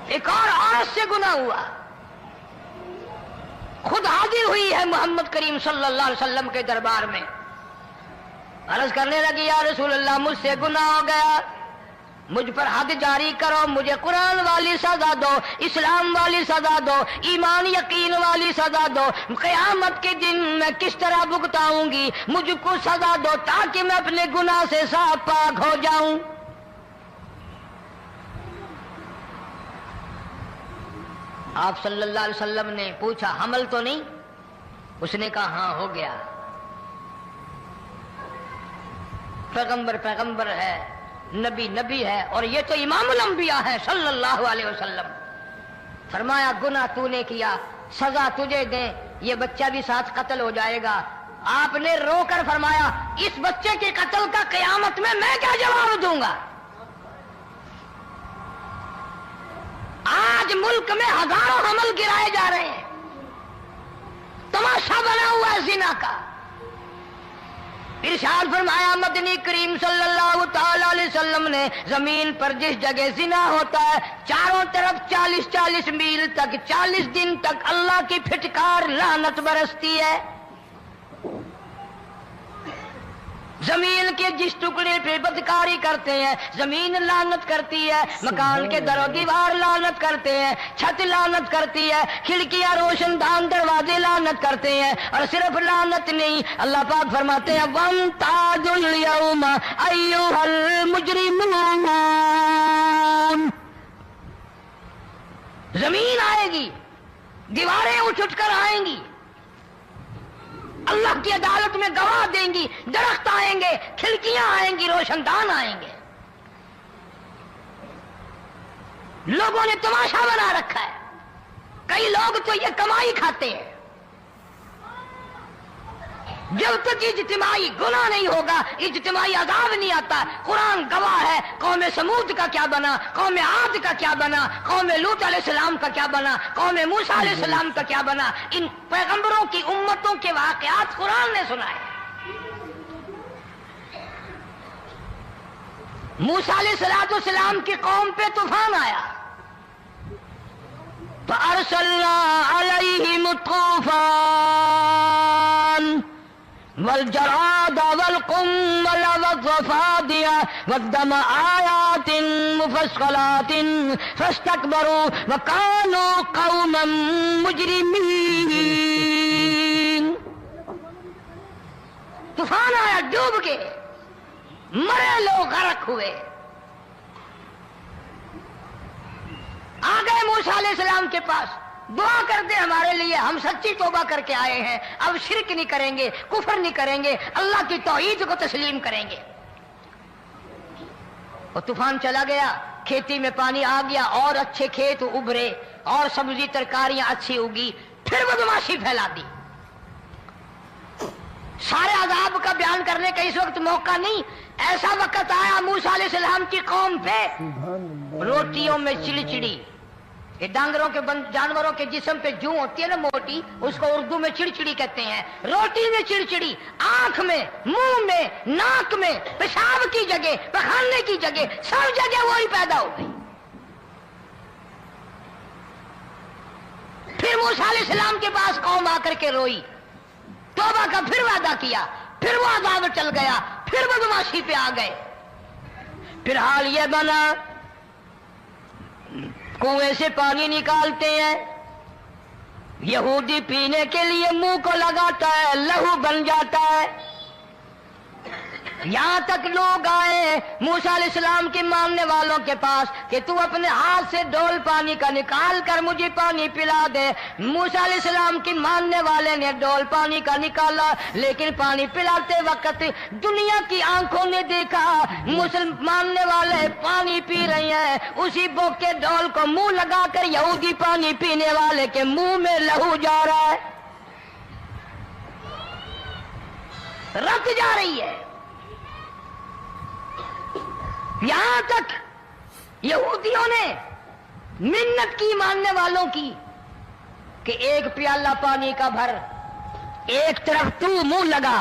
ایک اور عورت سے گناہ ہوا، خود حاضر ہوئی ہے محمد کریم صلی اللہ علیہ وسلم کے دربار میں، عرض کرنے لگی یا رسول اللہ مجھ سے گناہ ہو گیا، مجھ پر حد جاری کرو، مجھے قرآن والی سزا دو، اسلام والی سزا دو، ایمان یقین والی سزا دو، قیامت کے دن میں کس طرح بھگتاؤں گی، مجھ کو سزا دو تاکہ میں اپنے گناہ سے صاف پاک ہو جاؤں۔ آپ صلی اللہ علیہ وسلم نے پوچھا حمل تو نہیں؟ اس نے کہا ہاں ہو گیا۔ پیغمبر ہے، نبی ہے، اور یہ تو امام الانبیاء ہے صلی اللہ علیہ وسلم۔ فرمایا گناہ تو نے کیا، سزا تجھے دیں، یہ بچہ بھی ساتھ قتل ہو جائے گا۔ آپ نے رو کر فرمایا اس بچے کے قتل کا قیامت میں کیا جواب دوں گا؟ آج ملک میں ہزاروں حمل گرائے جا رہے ہیں، تماشا بنا ہوا ہے زنا کا۔ ارشاد فرمایا مدنی کریم صلی اللہ تعالی علیہ وسلم نے زمین پر جس جگہ زنا ہوتا ہے چاروں طرف 40 میل تک 40 دن تک اللہ کی پھٹکار لعنت برستی ہے۔ زمین کے جس ٹکڑے پہ بدکاری کرتے ہیں زمین لعنت کرتی ہے، مکان کے در و دیوار لعنت کرتے ہیں، چھت لعنت کرتی ہے، کھڑکیاں روشن دان دروازے لعنت کرتے ہیں، اور صرف لعنت نہیں، اللہ پاک فرماتے ہیں وَامْتَازُوا الْيَوْمَ أَيُّهَا الْمُجْرِمُونَ۔ زمین آئے گی، دیواریں اٹھ کر آئیں گی، اللہ کی عدالت میں گواہ دیں گی، درخت آئیں گے، کھڑکیاں آئیں گی، روشن دان آئیں گے۔ لوگوں نے تماشا بنا رکھا ہے، کئی لوگ تو یہ کمائی کھاتے ہیں۔ جب تک اجتماعی گناہ نہیں ہوگا اجتماعی عذاب نہیں آتا۔ قرآن گواہ ہے، قوم سمود کا کیا بنا، قوم عاد کا کیا بنا، قوم لوط علیہ السلام کا کیا بنا، قوم موسیٰ علیہ السلام کا کیا بنا۔ ان پیغمبروں کی امتوں کے واقعات قرآن نے سنائے۔ موسیٰ علیہ السلام کی قوم پہ طوفان آیا، فَأَرْسَلْنَا عَلَيْهِمُ الطُّوفَانَ والجراد والقمل والضفادع والدم آيات مفصلات فاستكبروا وكانوا قوما مجرمين۔ طوفان آیا، ڈوب گئے، مرے لوگ، غرق ہوئے۔ آ گئے موسیٰ علیہ السلام کے پاس، دعا کر دے ہمارے لیے، ہم سچی توبہ کر کے آئے ہیں، اب شرک نہیں کریں گے، کفر نہیں کریں گے، اللہ کی توحید کو تسلیم کریں گے۔ اور طوفان چلا گیا، کھیتی میں پانی آ گیا، اور اچھے کھیت ابھرے، اور سبزی ترکاریاں اچھی اگی، پھر بدماشی پھیلا دی۔ سارے عذاب کا بیان کرنے کا اس وقت موقع نہیں، ایسا وقت آیا موسیٰ علیہ السلام کی قوم پہ روٹیوں میں چڑچڑی، یہ ڈانگروں کے جانوروں کے جسم پہ جوں ہوتی ہے نا موٹی، اس کو اردو میں چڑچڑی کہتے ہیں۔ روٹی میں چڑچڑی، آنکھ میں، منہ میں، ناک میں، پیشاب کی جگہ، پخانے کی جگہ، سب جگہ وہی پیدا ہو گئی۔ پھر موسیٰ علیہ السلام کے پاس قوم آ کر کے روئی، توبہ کا پھر وعدہ کیا، پھر وہ عذاب چل گیا، پھر بدماشی پہ آ گئے۔ پھر حال یہ بنا کنویں سے پانی نکالتے ہیں، یہودی پینے کے لیے منہ کو لگاتا ہے، لہو بن جاتا ہے۔ یہاں تک لوگ آئے موسیٰ علیہ السلام کے ماننے والوں کے پاس کہ تو اپنے ہاتھ سے ڈول پانی کا نکال کر مجھے پانی پلا دے۔ موسیٰ علیہ السلام کے ماننے والے نے ڈول پانی کا نکالا، لیکن پانی پلاتے وقت دنیا کی آنکھوں نے دیکھا ماننے والے پانی پی رہے ہیں، اسی بوک کے ڈول کو منہ لگا کر یہودی پانی پینے والے کے منہ میں لہو جا رہا ہے، رت جا رہی ہے۔ یہاں تک یہودیوں نے منت کی ماننے والوں کی کہ ایک پیالہ پانی کا بھر، ایک طرف تو منہ لگا،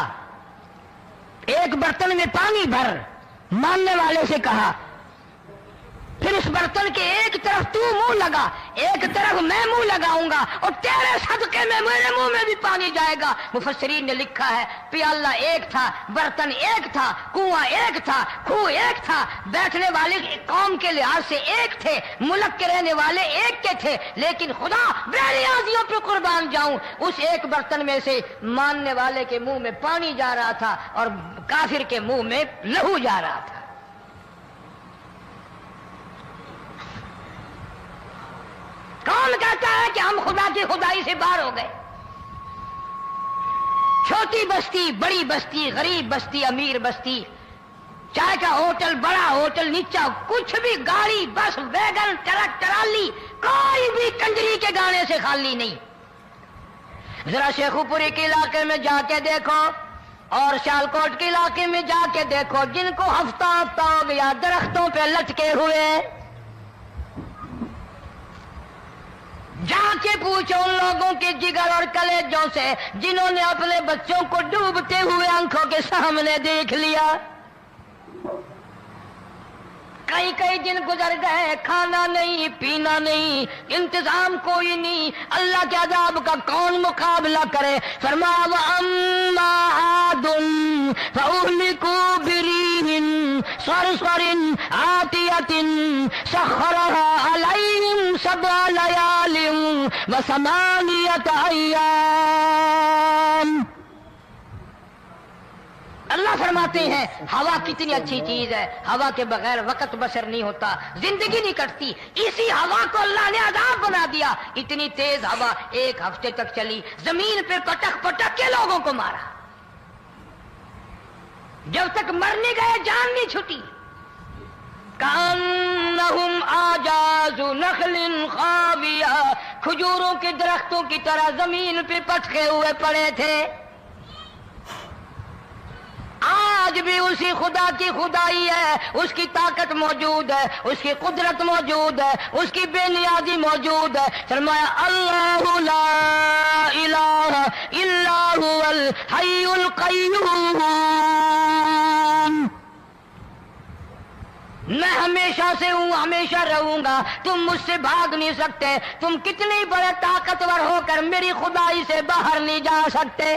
ایک برتن میں پانی بھر۔ ماننے والے سے کہا پھر اس برتن کے ایک طرف تو منہ لگا، ایک طرف میں منہ لگاؤں گا، اور تیرے صدقے میں میرے منہ میں بھی پانی جائے گا۔ مفسرین نے لکھا ہے پیالہ ایک تھا، برتن ایک تھا، کنواں ایک تھا، کھوہ ایک تھا، بیٹھنے والے قوم کے لحاظ سے ایک تھے، ملک کے رہنے والے ایک کے تھے، لیکن خدا بے نیازیوں پہ قربان جاؤں، اس ایک برتن میں سے ماننے والے کے منہ میں پانی جا رہا تھا اور کافر کے منہ میں لہو جا رہا تھا۔ کون کہتا ہے کہ ہم خدا کی خدائی سے باہر ہو گئے؟ چھوٹی بستی، بڑی بستی، غریب بستی، امیر بستی، چائے کا ہوٹل، بڑا ہوٹل، نیچا کچھ بھی، گاڑی، بس، ویگن، ٹرک، ٹرالی، کوئی بھی کنجری کے گانے سے خالی نہیں۔ ذرا شیخو پوری کے علاقے میں جا کے دیکھو اور سیالکوٹ کے علاقے میں جا کے دیکھو، جن کو ہفتہ ہفتہ ہو گیا درختوں پہ لٹکے ہوئے، جا کے پوچھو ان لوگوں کے جگر اور کلیجوں سے جنہوں نے اپنے بچوں کو ڈوبتے ہوئے آنکھوں کے سامنے دیکھ لیا۔ کئی کئی دن گزر گئے، کھانا نہیں، پینا نہیں، انتظام کوئی نہیں، اللہ کے عذاب کا کون مقابلہ کرے؟ فرمایا وَأَمَّا عَادٌ فَأُهْلِكُوا بِرِيحٍ صَرْصَرٍ عَاتِيَةٍ سَخَّرَهَا عَلَيْهِمْ سَبْعَ لَيَالٍ وَثَمَانِيَةَ أَيَّامٍ۔ اللہ فرماتے ہیں ہوا کتنی اچھی چیز ہے، ہوا کے بغیر وقت بسر نہیں ہوتا، زندگی نہیں کٹتی، اسی ہوا کو اللہ نے عذاب بنا دیا۔ اتنی تیز ہوا ایک ہفتے تک چلی، زمین پہ پٹک پٹک کے لوگوں کو مارا، جب تک مر نہیں گئے جان نہیں چھٹی۔ کأنہم اعجاز نخل خاویہ، کھجوروں کے درختوں کی طرح زمین پہ پٹکے ہوئے پڑے تھے۔ آج بھی اسی خدا کی خدائی ہے، اس کی طاقت موجود ہے، اس کی قدرت موجود ہے، اس کی بے نیازی موجود ہے۔ فرمایا اللہ لا الہ الا هو الحی القیوم، میں ہمیشہ سے ہوں، ہمیشہ رہوں گا، تم مجھ سے بھاگ نہیں سکتے، تم کتنے بڑے طاقتور ہو کر میری خدائی سے باہر نہیں جا سکتے،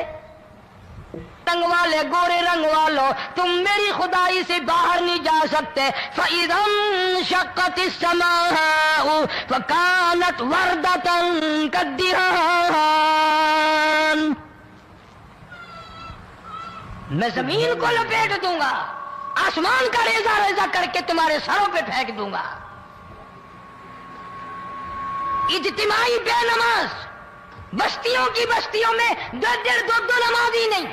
رنگ والے، گورے رنگ والو، تم میری خدائی سے باہر نہیں جا سکتے۔ فَإِذَا انشَقَّتِ السَّمَاءُ فَكَانَتْ وَرْدَةً كَالدِّهَانِ، میں زمین کو لپیٹ دوں گا، آسمان کا ریزہ ریزہ کر کے تمہارے سروں پہ پھینک دوں گا۔ اجتماعی بے نماز، بستیوں کی بستیوں میں دو نمازی نہیں،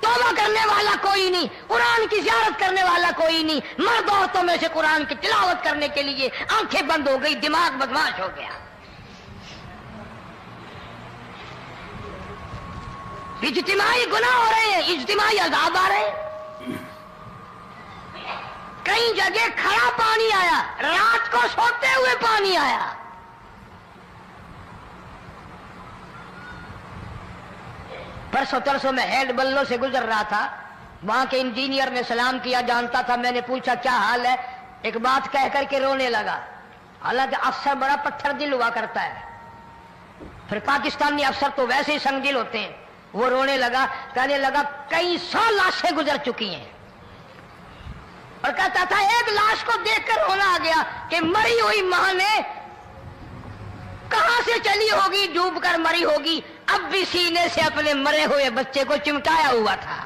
توبہ کرنے والا کوئی نہیں، قرآن کی زیارت کرنے والا کوئی نہیں، مرد عورتوں میں سے قرآن کی تلاوت کرنے کے لیے آنکھیں بند ہو گئی، دماغ بدماش ہو گیا۔ اجتماعی گناہ ہو رہے ہیں، اجتماعی عذاب آ رہے ہیں۔ کئی جگہ کھڑا پانی آیا، رات کو سوتے ہوئے پانی آیا۔ پرسوں ترسوں میں ہیڈ بلوں سے گزر رہا تھا، وہاں کے انجینئر نے سلام کیا، جانتا تھا، میں نے پوچھا کیا حال ہے، ایک بات کہہ کر کے رونے لگا، حالانکہ افسر بڑا پتھر دل ہوا کرتا ہے، پھر پاکستانی افسر تو ویسے ہی سنگ دل ہوتے ہیں، وہ رونے لگا، کہنے لگا کئی 100 لاشیں گزر چکی ہیں، اور کہتا تھا ایک لاش کو دیکھ کر رونا آ گیا کہ مری ہوئی ماں نے کہاں سے چلی ہوگی، ڈوب کر مری ہوگی، اب بھی سینے سے اپنے مرے ہوئے بچے کو چمٹایا ہوا تھا۔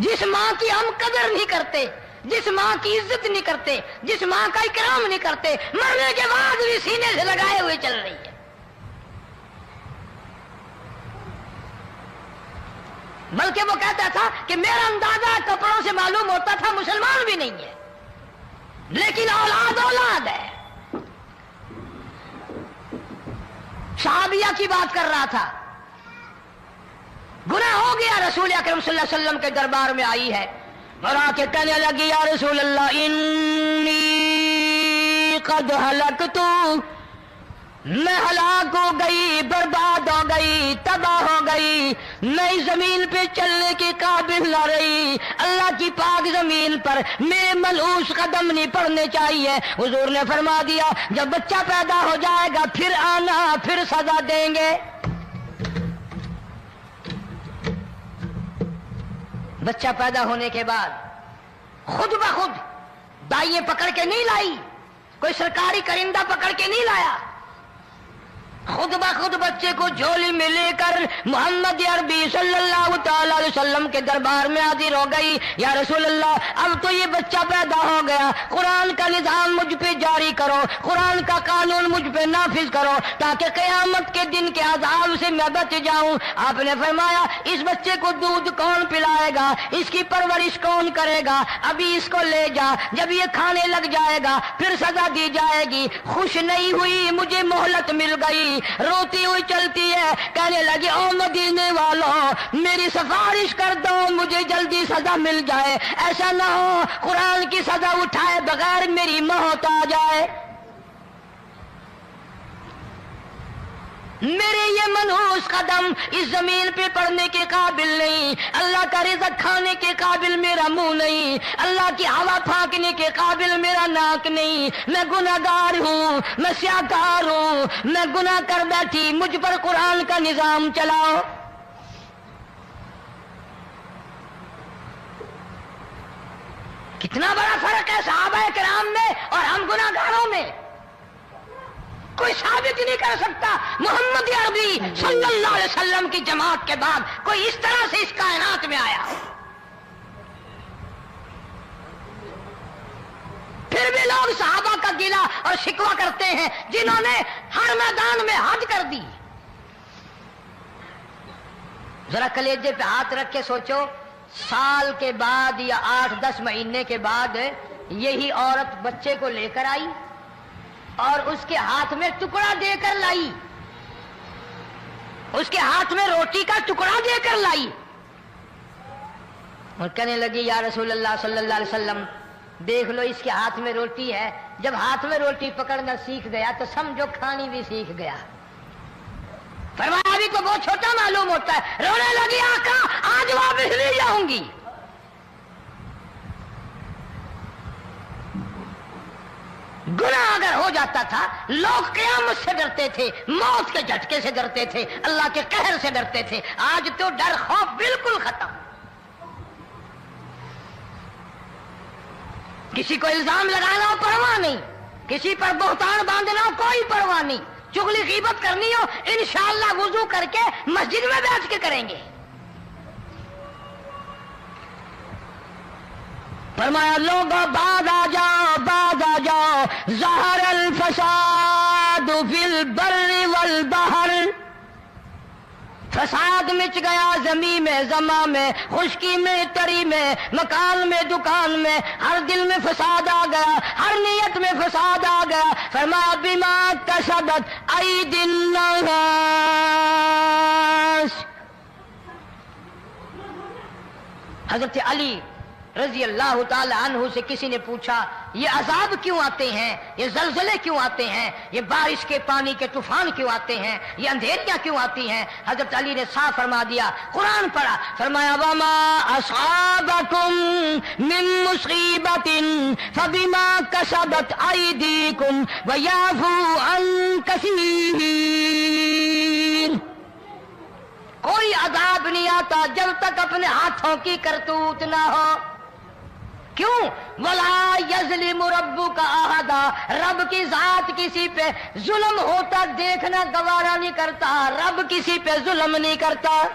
جس ماں کی ہم قدر نہیں کرتے، جس ماں کی عزت نہیں کرتے، جس ماں کا اکرام نہیں کرتے، مرنے کے بعد بھی سینے سے لگائے ہوئے چل رہی ہے۔ بلکہ وہ کہتا تھا کہ میرا اندازہ کپڑوں سے معلوم ہوتا تھا مسلمان بھی نہیں ہے، لیکن اولاد اولاد ہے۔ صحابیہ کی بات کر رہا تھا، گناہ ہو گیا، رسول اکرم صلی اللہ علیہ وسلم کے دربار میں آئی ہے اور آ کے کہنے لگی یا رسول اللہ انی قد ہلکت، میں ہلاک ہو گئی، برباد ہو گئی، تباہ ہو گئی، نئی زمین پہ چلنے کے قابل نہ رہی، اللہ کی پاک زمین پر میرے ملعوس قدم نہیں پڑنے چاہیے۔ حضور نے فرما دیا جب بچہ پیدا ہو جائے گا پھر آنا، پھر سزا دیں گے۔ بچہ پیدا ہونے کے بعد خود بخود دائیں پکڑ کے نہیں لائی، کوئی سرکاری کرندہ پکڑ کے نہیں لایا، خود بخود بچے کو جھولی میں لے کر محمد عربی صلی اللہ تعالی علیہ وسلم کے دربار میں حاضر ہو گئی۔ یا رسول اللہ اب تو یہ بچہ پیدا ہو گیا، قرآن کا نظام مجھ پہ جاری کرو، قرآن کا قانون مجھ پہ نافذ کرو تاکہ قیامت کے دن کے عذاب سے میں بچ جاؤں۔ آپ نے فرمایا اس بچے کو دودھ کون پلائے گا، اس کی پرورش کون کرے گا، ابھی اس کو لے جا، جب یہ کھانے لگ جائے گا پھر سزا دی جائے گی۔ خوش نہیں ہوئی، مجھے مہلت مل گئی، روتی ہوئی چلتی ہے، کہنے لگی او مدینے والوں میری سفارش کر دو، مجھے جلدی سزا مل جائے، ایسا نہ ہو قرآن کی سزا اٹھائے بغیر میری موت آ جائے۔ میرے یہ منحوس قدم اس زمین پہ پڑنے کے قابل نہیں، اللہ کا رزق کھانے کے قابل میرا منہ نہیں، اللہ کی ہوا پھانکنے کے قابل میرا ناک نہیں، میں گناہگار ہوں، میں سیاہکار ہوں، میں گناہ کر بیٹھی، مجھ پر قرآن کا نظام چلاؤ۔ کتنا بڑا فرق ہے صحابہ کرام میں اور ہم گناہگاروں میں، کوئی ثابت نہیں کر سکتا۔ محمد عربی صلی اللہ علیہ وسلم کی جماعت کے بعد کوئی اس طرح سے اس کائنات میں آیا، پھر بھی لوگ صحابہ کا گلہ اور شکوہ کرتے ہیں جنہوں نے ہر میدان میں حد کر دی۔ ذرا کلیجے پہ ہاتھ رکھ کے سوچو، سال کے بعد یا 8-10 مہینے کے بعد یہی عورت بچے کو لے کر آئی اور اس کے ہاتھ میں ٹکڑا دے کر لائی، اس کے ہاتھ میں روٹی کا ٹکڑا دے کر لائی اور کہنے لگی یا رسول اللہ صلی اللہ علیہ وسلم دیکھ لو اس کے ہاتھ میں روٹی ہے، جب ہاتھ میں روٹی پکڑنا سیکھ گیا تو سمجھو کھانی بھی سیکھ گیا۔ فرمایا ابھی تو بہت چھوٹا معلوم ہوتا ہے، رونے لگی آقا آج واپس لے جاؤں گی۔ گناہ اگر ہو جاتا تھا لوگ قیامت سے ڈرتے تھے، موت کے جھٹکے سے ڈرتے تھے، اللہ کے قہر سے ڈرتے تھے، آج تو ڈر خوف بالکل ختم۔ کسی کو الزام لگانا ہو پرواہ نہیں، کسی پر بہتان باندھنا ہو کوئی پرواہ نہیں، چغلی غیبت کرنی ہو انشاءاللہ وضو کر کے مسجد میں بیٹھ کے کریں گے۔ فرمایا لوگوں بعد آ جاؤ، بعد آ جاؤ، ظہر الفساد فی البر والبحر، فساد مچ گیا زمین میں، زماں میں، خشکی میں، تری میں، مکان میں، دکان میں، ہر دل میں فساد آ گیا، ہر نیت میں فساد آ گیا۔ فرمایا بما کسبت ایدی الناس، حضرت علی رضی اللہ تعالی عنہ سے کسی نے پوچھا یہ عذاب کیوں آتے ہیں، یہ زلزلے کیوں آتے ہیں، یہ بارش کے پانی کے طوفان کیوں آتے ہیں، یہ اندھیریاں کیوں آتی ہیں؟ حضرت علی نے صاف فرما دیا، قرآن پڑھا، فرمایا وما اصابکم من مصیبت فبما کسبت ایدیکم ویعفو عن کثیر، کوئی عذاب نہیں آتا جب تک اپنے ہاتھوں کی کرتوت نہ ہو۔ کیوں؟ وَلَا يَظْلِمُ رَبُّكَ أَحَدًا، رب کی ذات کسی پہ ظلم ہوتا دیکھنا گوارا نہیں کرتا، رب کسی پہ ظلم نہیں کرتا۔